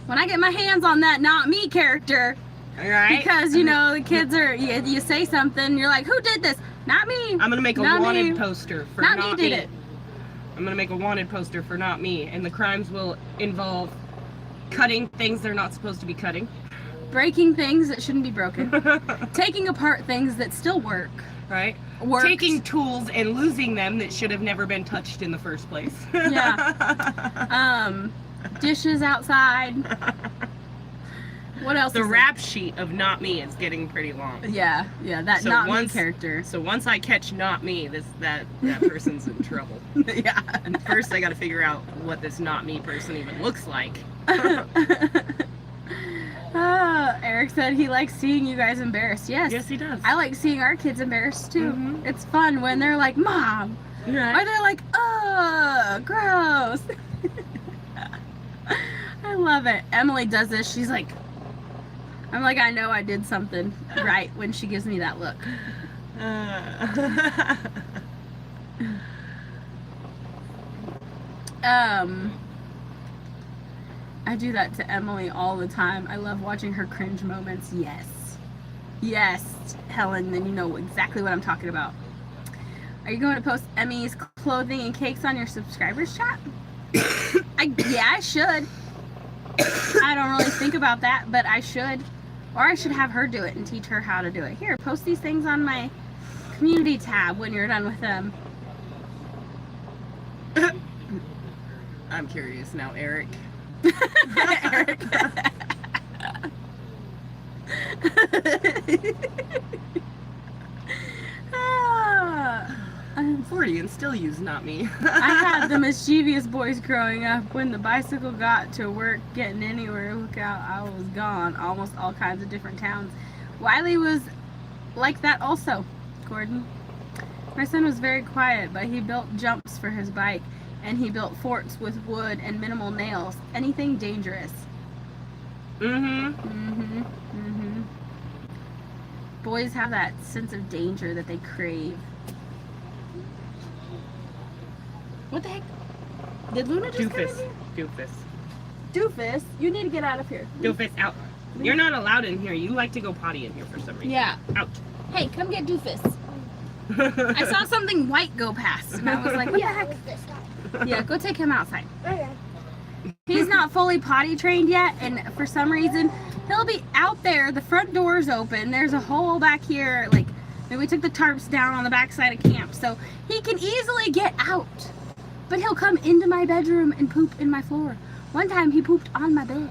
when I get my hands on that Not Me character, Alright? because, you know, the kids are, you say something, you're like, who did this? Not me. I'm gonna make a Not wanted me. poster for Not Not Me did it. I'm gonna make a wanted poster for Not Me, and the crimes will involve cutting things they're not supposed to be cutting. Breaking things that shouldn't be broken. Taking apart things that still work. Right? Works. Taking tools and losing them that should have never been touched in the first place. Yeah. Dishes outside. What else? The is there? rap sheet of Not Me is getting pretty long. Yeah, that So Not Me once- character. So once I catch Not Me, that person's in trouble. Yeah. And first I gotta figure out what this Not Me person even looks like. Eric said he likes seeing you guys embarrassed. Yes. Yes, he does. I like seeing our kids embarrassed too. Mhm. It's fun when they're like, Mom, or Right? they're like, oh, gross. I love it. Emily does this. She's like, I'm like, I know I did something right when she gives me that look. I do that to Emily all the time. I love watching her cringe moments. Yes. Yes, Helen, then you know exactly what I'm talking about. Are you going to post Emmy's clothing and cakes on your subscribers chat? Yeah, I should. I don't really think about that, but I should. Or I should have her do it and teach her how to do it. Here, post these things on my community tab when you're done with them. I'm curious now, Eric. Eric. I'm 40 and still use Not Me. I had the mischievous boys growing up. When the bicycle got to work, getting anywhere, look out, I was gone. Almost all kinds of different towns. Wiley was like that also, Gordon. My son was very quiet, but he built jumps for his bike, and he built forts with wood and minimal nails. Anything dangerous. Mm-hmm. Boys have that sense of danger that they crave. What the heck? Did Luna just come in Doofus. here? Doofus. Doofus, you need to get out of here. Doofus, out. You're not allowed in here. You like to go potty in here for some reason. Yeah. Out. Hey, come get Doofus. I saw something white go past, and I was like, what the heck? Yeah, go take him outside. He's not fully potty trained yet, and for some reason, he'll be out there. The front door's open. There's a hole back here. Like, maybe we took the tarps down on the backside of camp, so he can easily get out. But he'll come into my bedroom and poop in my floor. One time, he pooped on my bed.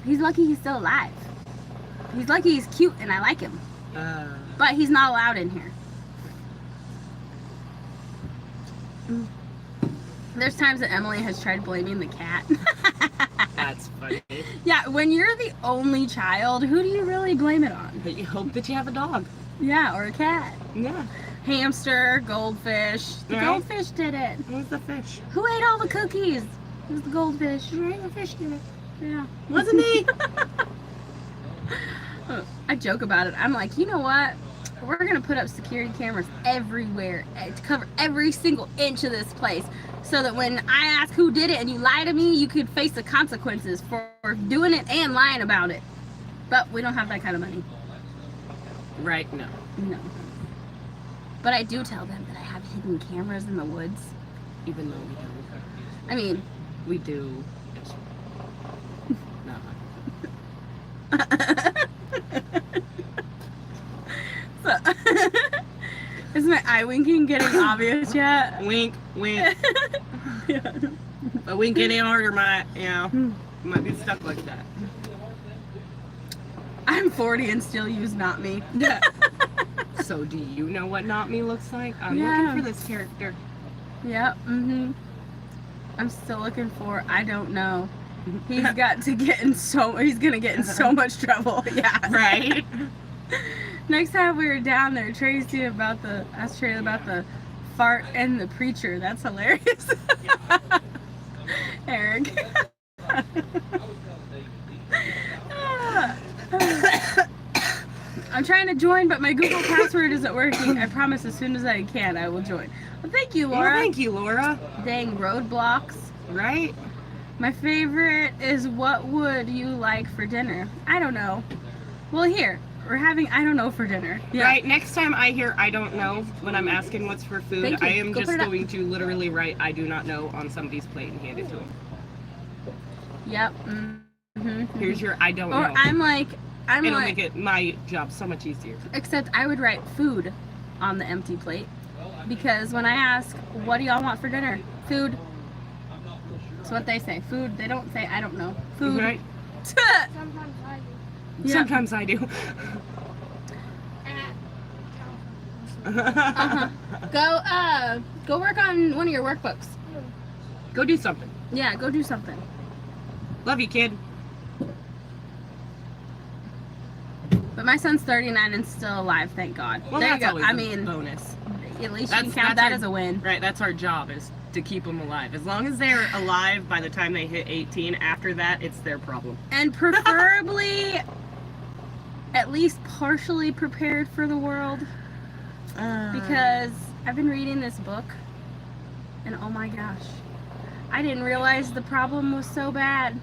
He's lucky he's still alive. He's lucky he's cute, and I like him. But he's not allowed in here. There's times that Emily has tried blaming the cat. That's funny. Yeah, when you're the only child, who do you really blame it on? But you hope that you have a dog. Yeah, or a cat. Yeah. Hamster, goldfish. The Right. goldfish did it. Who's the fish? Who ate all the cookies? It was the goldfish. Right, the fish did it. Yeah. Wasn't me. I joke about it. I'm like, you know what? We're going to put up security cameras everywhere to cover every single inch of this place so that when I ask who did it and you lie to me, you could face the consequences for doing it and lying about it. But we don't have that kind of money. Right, no. No. But I do tell them that I have hidden cameras in the woods. Even though we don't. I mean, We do. It's not. so, is my eye winking getting obvious yet? Wink, wink. Yeah. But wink any harder, might be stuck like that. I'm 40 and still use Not Me. Yeah. So do you know what Not Me looks like? I'm Yeah. looking for this character. Yep. I'm still looking for. I don't know. He's got to get in so. He's gonna get in so much trouble. Yeah. Right? Next time we were down there, Tracy asked Tracy about the fart and the preacher. That's hilarious. Eric. I'm trying to join, but my Google password isn't working. I promise as soon as I can, I will join. Well, thank you, Laura. Well, thank you, Laura. Dang roadblocks. Right? My favorite is what would you like for dinner? I don't know. Well, here, we're having I don't know for dinner. Yeah. Right, next time I hear I don't know when I'm asking what's for food, Thank you. I am Go just put it up. going to literally write I do not know on somebody's plate and hand it to them. Yep. Mm-hmm. Here's your I don't Or know. I'm like, It'll make it my job so much easier. except I would write food on the empty plate. Because when I ask, what do y'all want for dinner? Food. That's what they say. Food. They don't say, I don't know. Food. Right? Sometimes I do. Yeah. Sometimes I do. Go work on one of your workbooks. Go do something. Yeah, go do something. Love you, kid. But my son's 39 and still alive, thank God. Well, there you that's go. always I a mean, bonus. at least That's- you can count that's that our- as a win. Right, that's our job, is to keep them alive. As long as they're alive by the time they hit 18, after that, it's their problem. And preferably at least partially prepared for the world. Because I've been reading this book, and oh my gosh, I didn't realize the problem was so bad.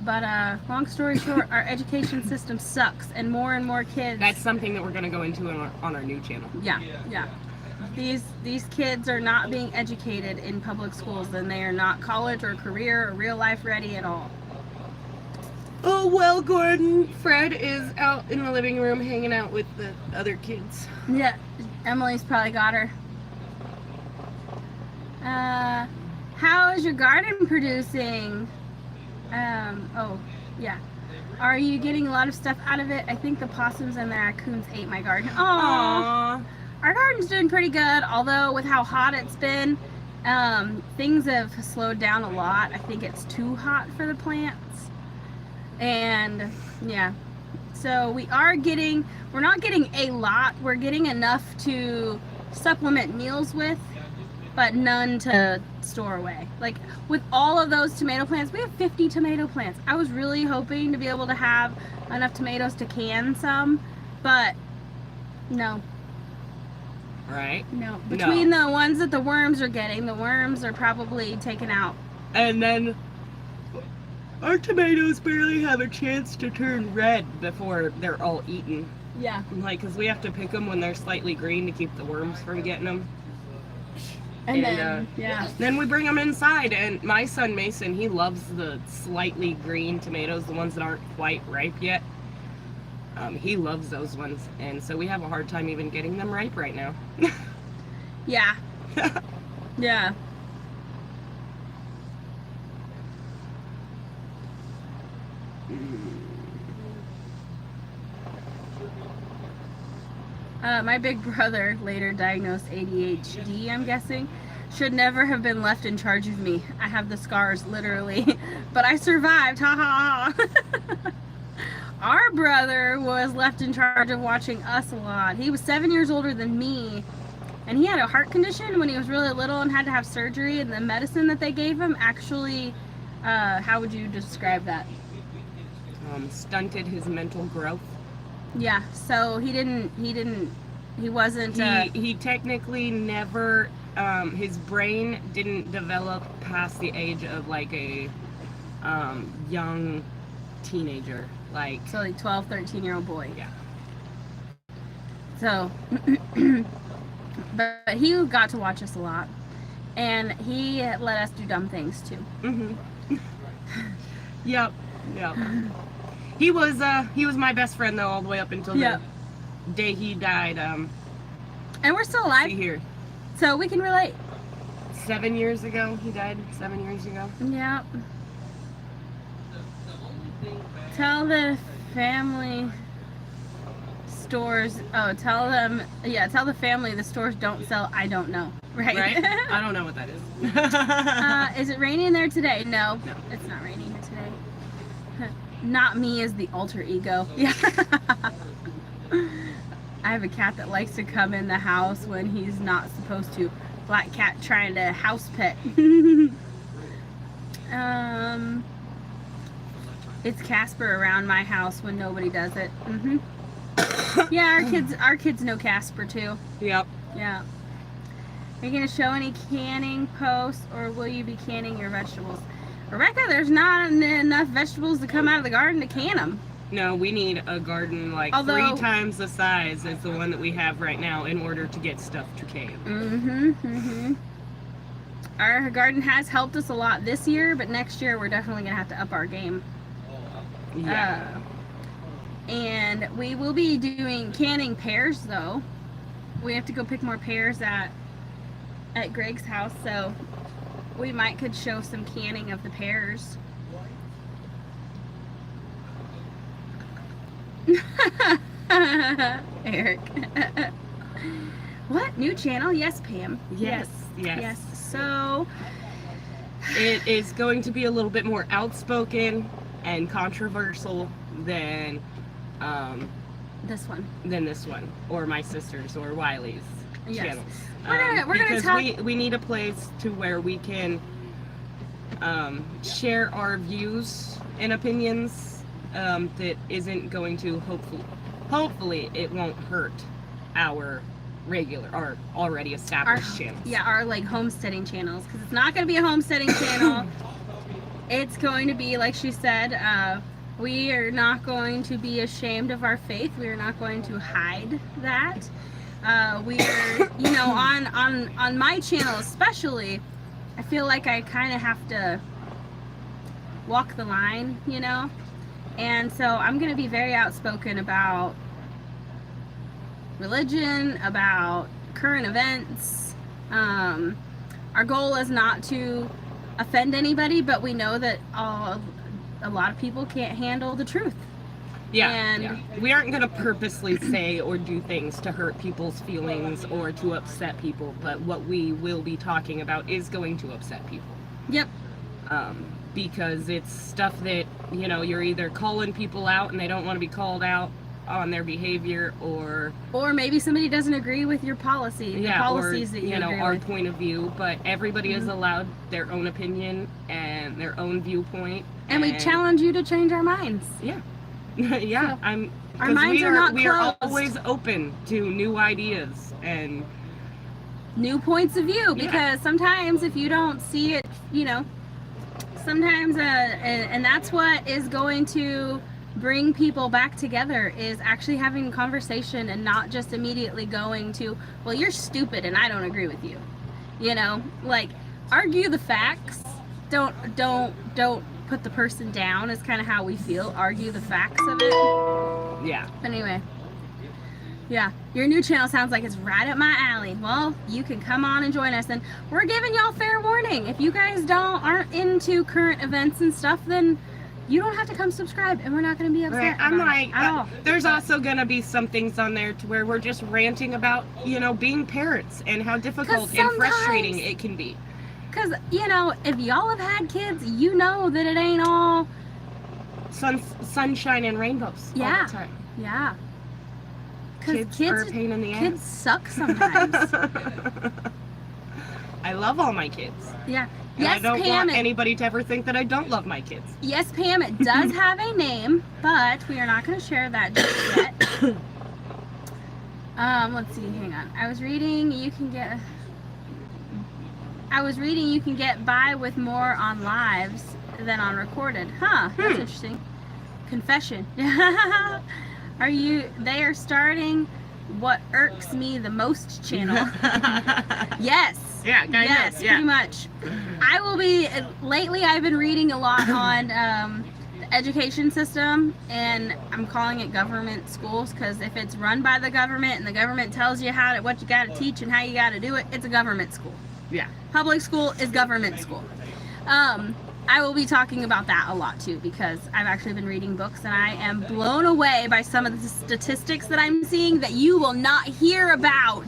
But long story short, our education system sucks, and more kids. That's something that we're going to go into on our new channel. Yeah. These kids are not being educated in public schools, and they are not college or career or real life ready at all. Oh, well, Gordon, Fred is out in the living room hanging out with the other kids. Yeah, Emily's probably got her. How is your garden producing? Oh, yeah. Are you getting a lot of stuff out of it? I think the possums and the raccoons ate my garden. Aww. Aww. Our garden's doing pretty good, although with how hot it's been, things have slowed down a lot. I think it's too hot for the plants. And yeah, so we're not getting a lot. We're getting enough to supplement meals with, but none to store away. Like with all of those tomato plants, we have 50 tomato plants. I was really hoping to be able to have enough tomatoes to can some, but no. Right? No. Between the ones that the worms are getting, the worms are probably taken out. And then our tomatoes barely have a chance to turn red before they're all eaten. Yeah. Like, because we have to pick them when they're slightly green to keep the worms from getting them. And And, then, yeah. Then we bring them inside, and my son Mason, he loves the slightly green tomatoes, the ones that aren't quite ripe yet. He loves those ones, and so we have a hard time even getting them ripe right now. Yeah. Yeah. My big brother, later diagnosed ADHD, I'm guessing, should never have been left in charge of me. I have the scars, literally. But I survived, ha ha ha. Our brother was left in charge of watching us a lot. He was 7 years older than me, and he had a heart condition when he was really little and had to have surgery, and the medicine that they gave him actually, how would you describe that? Stunted his mental growth. Yeah, so he wasn't, He technically never, his brain didn't develop past the age of like a young teenager. Like, so like 12, 13-year-old boy. yeah. So, but he got to watch us a lot, and he let us do dumb things too. Mm-hmm. Yep. He was my best friend though, all the way up until Yeah. the day he died. And we're still See alive, here, so we can relate. 7 years ago he died. 7 years ago. Yeah. Tell the family stores. Oh, tell them. Yeah, tell the family the stores don't sell. I don't know. Right. Right? I don't know what that is. Is it raining there today? No, No. it's not raining here today. Not me as the alter ego. Yeah. I have a cat that likes to come in the house when he's not supposed to. Black cat trying to house pet. It's Casper around my house when nobody does it. Yeah, our kids know Casper too. Yep. Yeah. Are you gonna show any canning posts, or will you be canning your vegetables? Rebecca, there's not enough vegetables to come out of the garden to can them. No, we need a garden like Although- 3 times the size as the one that we have right now in order to get stuff to cave. Our garden has helped us a lot this year, but next year we're definitely gonna have to up our game. Yeah. And we will be doing canning pears though. We have to go pick more pears at Greg's house, so we could show some canning of the pears. Eric. What? New channel? Yes, Pam. Yes. So It is going to be a little bit more outspoken and controversial than this one. this one, or my sister's, or Wiley's Yes. channels. We're gonna because talk. we need a place to where we can share our views and opinions that isn't going to hopefully it won't hurt our already established channels. Yeah, our like homesteading channels, because it's not going to be a homesteading channel. It's going to be, like she said, we are not going to be ashamed of our faith. We are not going to hide that. We are, on my channel especially, I feel like I kind of have to walk the line, and so I'm going to be very outspoken about religion, about current events. Our goal is not to offend anybody, but we know that a lot of people can't handle the truth. Yeah, we aren't going to purposely say or do things to hurt people's feelings or to upset people, but what we will be talking about is going to upset people. Yep. Because it's stuff that, you're either calling people out and they don't want to be called out on their behavior, or maybe somebody doesn't agree with your policy, the policies that you agree our with. point of view, but everybody is allowed their own opinion and their own viewpoint. And we challenge you to change our minds. Yeah. Yeah, So, our minds are not we are closed. always open to new ideas and New points of view, because sometimes if you don't see it, sometimes and that's what is going to bring people back together, is actually having a conversation and not just immediately going to, well, you're stupid and I don't agree with you. Like, argue the facts. Don't put the person down is kind of how we feel. Argue the facts of it. yeah. Anyway. Yeah, your new channel sounds like it's right up my alley. Well, you can come on and join us, and we're giving y'all fair warning. If you guys aren't into current events and stuff, then you don't have to come subscribe, and we're not going to be upset. Right. I'm about like, it at all. there's also going to be some things on there to where we're just ranting about, being parents and how difficult and frustrating it can be. Because, if y'all have had kids, you know that it ain't all... Sunshine and rainbows all the time. Yeah. Because Kids are a pain in the ass. Kids suck sometimes. I love all my kids. Yeah. And Yes, I don't Pam. want anybody to ever think that I don't love my kids. Yes, Pam, it does have a name, but we are not going to share that just yet. Let's see, hang on. I was reading you can get by with more on lives than on recorded. Huh, that's interesting. Confession. They are starting What Irks Me the Most channel. Yes. Yeah, kind Yes, of. Yeah. pretty much. Lately I've been reading a lot on the education system, and I'm calling it government schools, because if it's run by the government and the government tells you what you got to teach and how you got to do it, it's a government school. Yeah. Public school is government school. I will be talking about that a lot too, because I've actually been reading books and I am blown away by some of the statistics that I'm seeing that you will not hear about.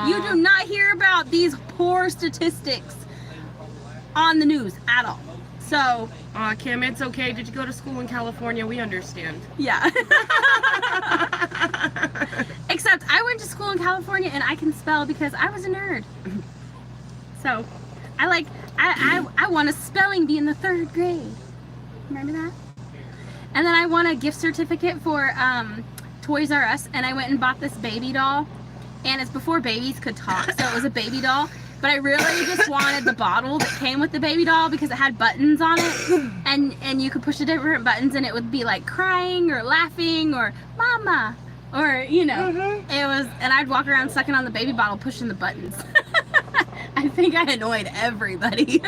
You do not hear about these poor statistics on the news at all. So, Kim, it's okay. Did you go to school in California? We understand. yeah. Except Except I went to school in California and I can spell because I was a nerd. So I won a spelling bee in the 3rd grade. Remember that? And then I won a gift certificate for Toys R Us, and I went and bought this baby doll. And it's before babies could talk, so it was a baby doll. But I really just wanted the bottle that came with the baby doll because it had buttons on it, and you could push the different buttons, and it would be like crying or laughing or mama, or you know, it was. And I'd walk around sucking on the baby bottle, pushing the buttons. I think I annoyed everybody.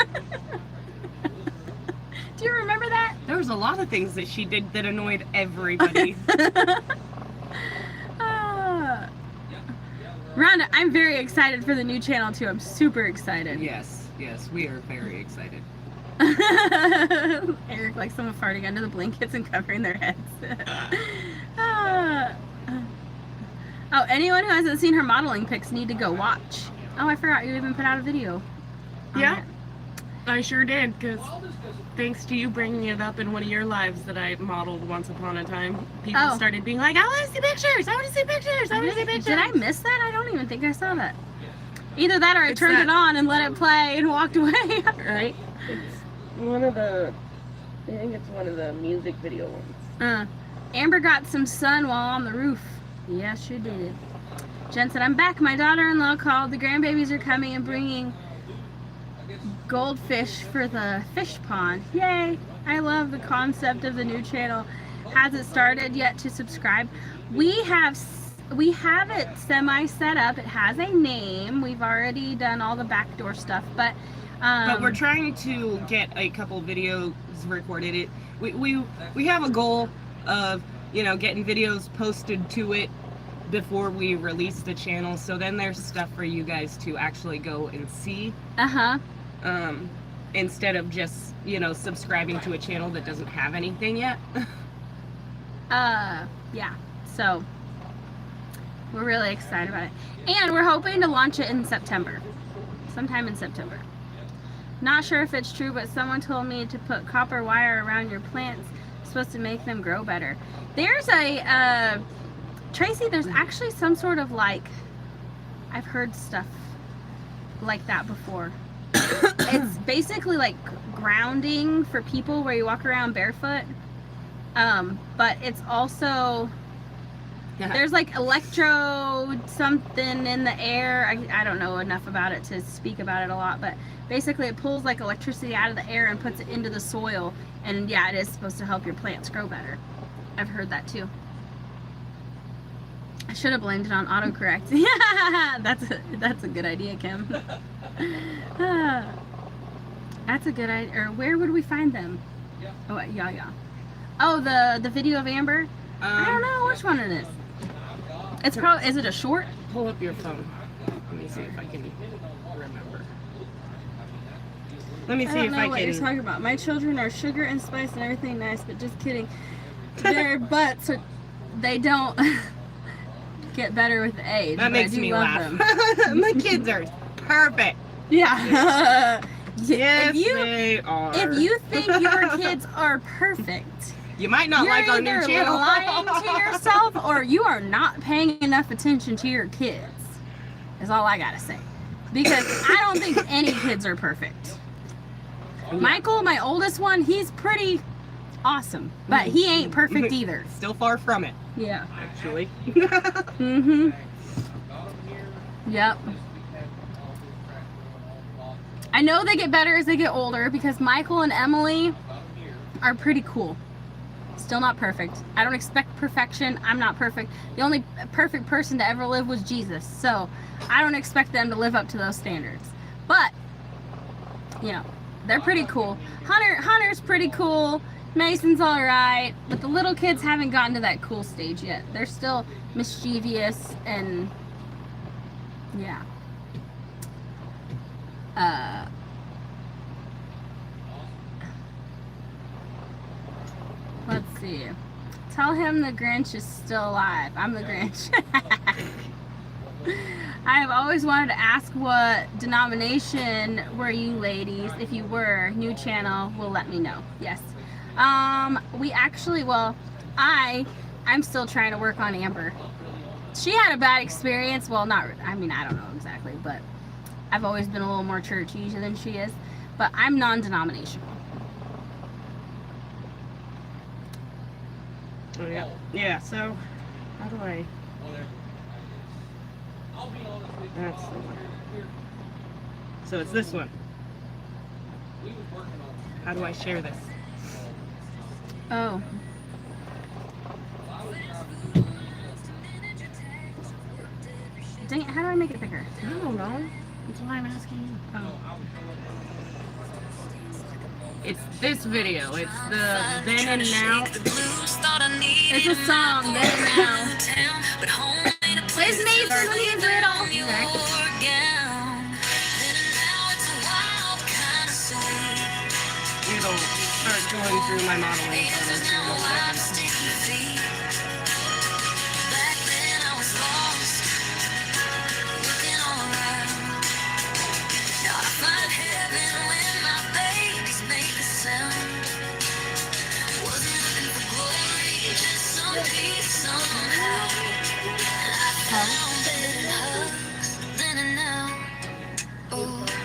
Do you remember that? There was a lot of things that she did that annoyed everybody. Rhonda, I'm very excited for the new channel too. I'm super excited. Yes, we are very excited. Eric likes someone farting under the blankets and covering their heads. Oh, anyone who hasn't seen her modeling pics need to go watch. Oh, I forgot you even put out a video. Yeah, I sure did, because thanks to you bringing it up in one of your lives that I modeled once upon a time, people started being like, I want to see pictures, I want to see pictures, I want to see pictures. Did I miss that? I don't even think I saw that. Either that or I turned it on and let it play and walked away. Right? It's one of the, I think it's one of the music video ones. Amber got some sun while on the roof. Yeah, she did. Jen said, I'm back. My daughter-in-law called. The grandbabies are coming and bringing goldfish for the fish pond. Yay! I love the concept of the new channel. Has it started yet to subscribe? We have it semi set up. It has a name. We've already done all the backdoor stuff, but we're trying to get a couple videos recorded. We have a goal of, you know, getting videos posted to it before we release the channel, so then there's stuff for you guys to actually go and see. Instead of just, you know, subscribing to a channel that doesn't have anything yet. Yeah, so we're really excited about it, and we're hoping to launch it in September, sometime in September. Not sure if it's true, but someone told me to put copper wire around your plants. It's supposed to make them grow better. There's a Tracy, there's actually some sort of, like, I've heard stuff like that before. It's basically like grounding for people where you walk around barefoot. But it's also, there's like electro something in the air. I don't know enough about it to speak about it a lot, but basically it pulls like electricity out of the air and puts it into the soil. And yeah, it is supposed to help your plants grow better. I've heard that too. I should have blamed it on autocorrect. Yeah, that's a good idea, Kim. That's a good idea. Or where would we find them? Oh, yeah. Oh, the video of Amber. I don't know which one it is. It's probably. Is it a short? Pull up your phone. Let me see if I can remember. Let me see if I can. I don't know what you're talking about. My children are sugar and spice and everything nice, but just kidding. Their butts are. They don't. Get better with age. That makes me laugh. My kids are perfect. Yeah. Yes, they are. If you think your kids are perfect, you might not like our new channel. You're lying to yourself, or you are not paying enough attention to your kids. Is all I gotta say. Because I don't think any kids are perfect. Michael, my oldest one, he's pretty awesome, but he ain't perfect either. Still far from it. Yeah. Actually. Yep. I know they get better as they get older because Michael and Emily are pretty cool. Still not perfect. I don't expect perfection. I'm not perfect. The only perfect person to ever live was Jesus. So I don't expect them to live up to those standards. But, you know, they're pretty cool. Hunter's pretty cool. Mason's alright, but the little kids haven't gotten to that cool stage yet. They're still mischievous and yeah. Let's see. Tell him the Grinch is still alive. I'm the Grinch. I have always wanted to ask what denomination were you ladies? If you were, new channel will let me know. Yes. We actually, well, I'm still trying to work on Amber. she had a bad experience. Well, not, I mean, I don't know exactly, but I've always been a little more churchy than she is. But I'm non-denominational. Oh, yeah. Yeah, so, how do I... That's the one. So it's this one. How do I share this? Oh. Dang it, how do I make it bigger? I don't know. That's why I'm asking you. Oh. It's this video. It's the then and now. It's a song, then and now. It's Nathan when he's little. It'll start going through my modeling photos here in a second.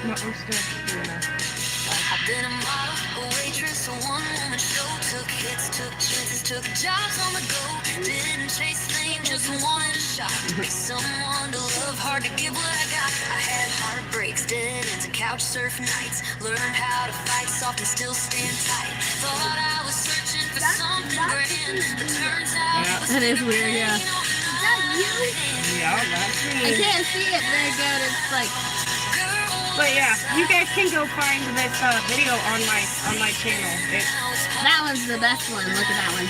No, we're still doing that. I've been a model, a waitress, a one-woman show. Took hits, took chances, took jobs on the go. Didn't chase fame, just wanted a shot. Someone to love, hard to give what I got. I had heartbreaks, dead ends, and couch surf nights. Learned how to fight soft and still stand tight. Thought I was searching for something grand, but turns out it was That is weird, yeah. Yeah, that's I me. can't see it very good. It's like, But yeah, you guys can go find this video on my channel. It's that was the best one. Look at that one.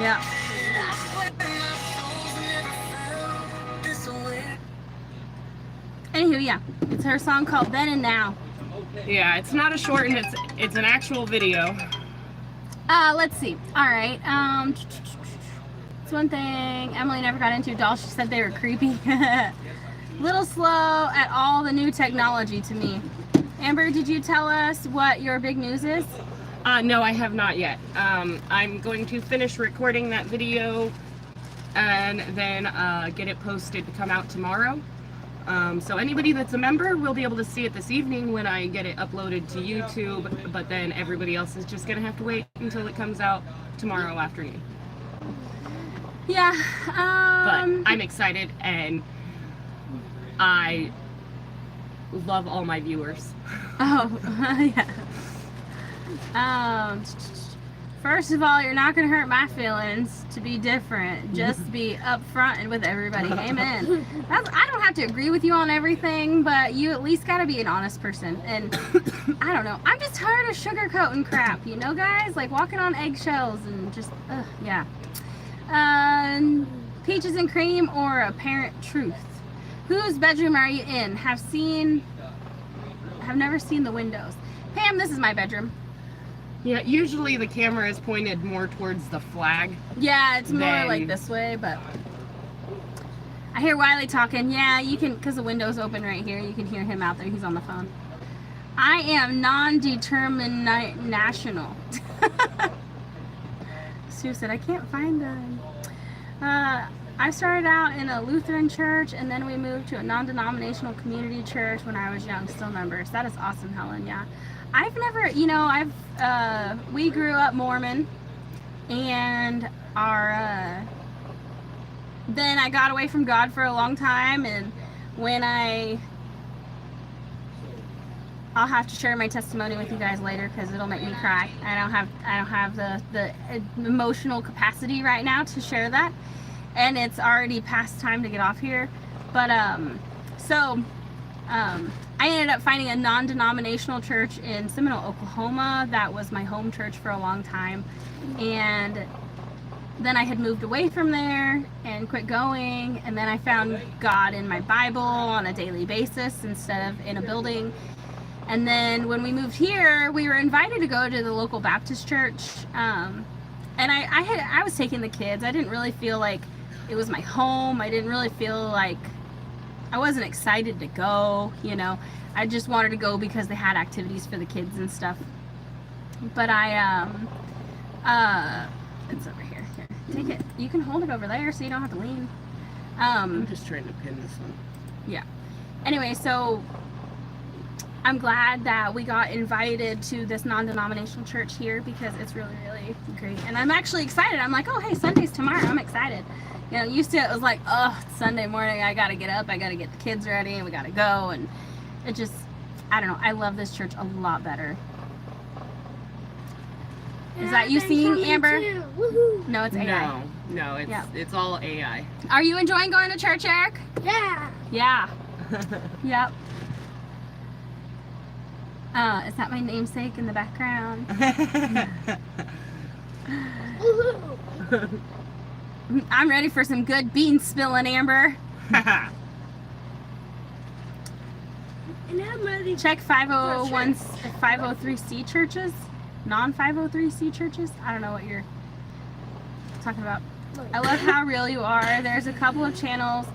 Yeah. Anywho, yeah, it's her song called "Then and Now." yeah, it's not a short, and it's an actual video. Let's see. All right. It's one thing Emily never got into dolls. She said they were creepy. Little slow at all the new technology to me. Amber, did you tell us what your big news is? No, I have not yet. I'm going to finish recording that video and then get it posted to come out tomorrow. So anybody that's a member will be able to see it this evening when I get it uploaded to YouTube, but then everybody else is just gonna have to wait until it comes out tomorrow afternoon. Yeah. But I'm excited and I love all my viewers. Oh, yeah. First of all, you're not gonna hurt my feelings to be different. Just be upfront and with everybody. Amen. I don't have to agree with you on everything, but you at least gotta be an honest person. And I don't know. I'm just tired of sugarcoating crap, you know, guys? Like walking on eggshells and just, yeah. Peaches and cream or apparent truth? Whose bedroom are you in? Have never seen the windows. Pam, this is my bedroom. Yeah, usually the camera is pointed more towards the flag. Yeah, it's more Then- like this way, but I hear Wiley talking. Yeah, you can, because the window's open right here. You can hear him out there. He's on the phone. I am non-determinational. Sue said, I can't find them. I started out in a Lutheran church, and then we moved to a non-denominational community church when I was young. Still members. That is awesome, Helen. Yeah. I've never, we grew up Mormon, and then I got away from God for a long time, and when I'll have to share my testimony with you guys later because it'll make me cry. I don't have the emotional capacity right now to share that, and it's already past time to get off here. But I ended up finding a non-denominational church in Seminole, Oklahoma. That was my home church for a long time, and then I had moved away from there and quit going, and then I found God in my Bible on a daily basis instead of in a building. And then when we moved here, we were invited to go to the local Baptist church, and I was taking the kids. I didn't really feel like it was my home. I didn't really feel like I wasn't excited to go, I just wanted to go because they had activities for the kids and stuff. But it's over here. Here, take it. You can hold it over there so you don't have to lean. I'm just trying to pin this one. Yeah. Anyway, so I'm glad that we got invited to this non-denominational church here because it's really, really great. And I'm actually excited. I'm like, oh, hey, Sunday's tomorrow. I'm excited. You know, used to it was like, oh, it's Sunday morning. I got to get up. I got to get the kids ready and we got to go. And it just, I don't know. I love this church a lot better. Is that you singing, Amber? No, it's AI. No, it's all AI. Are you enjoying going to church, Eric? Yeah. Yeah. Yep. Is that my namesake in the background? I'm ready for some good bean spilling, Amber. And I'm ready. Check 501, 503C churches, non-503C churches. I don't know what you're talking about. I love how real you are. There's a couple of channels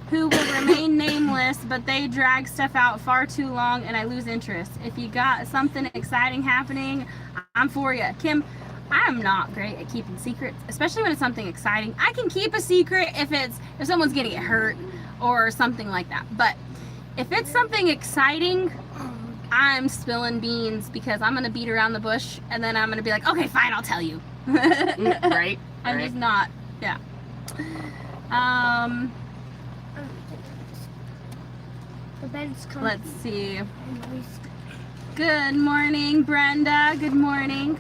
who will remain nameless, but they drag stuff out far too long and I lose interest. If you got something exciting happening, I'm for you. Kim, I'm not great at keeping secrets, especially when it's something exciting. I can keep a secret if someone's gonna get hurt or something like that. But if it's something exciting, I'm spilling beans because I'm gonna beat around the bush and then I'm gonna be like, okay, fine, I'll tell you. Right. I'm just not, yeah. The bed's coming. Let's see. Good morning, Brenda. Good morning.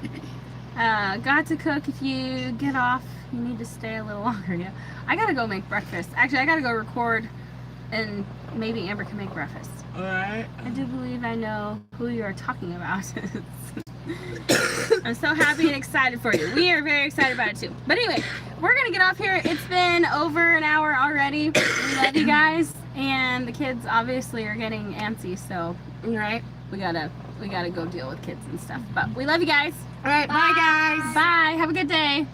Got to cook. If you get off, you need to stay a little longer. Yeah. I gotta go make breakfast. Actually, I gotta go record, and maybe Amber can make breakfast. All right. I do believe I know who you are talking about. I'm so happy and excited for you. We are very excited about it too. But anyway, we're gonna get off here. It's been over an hour already. We love you guys, and the kids obviously are getting antsy. So, Right. we gotta go deal with kids and stuff. But we love you guys. All right. Bye, guys. Bye. Have a good day.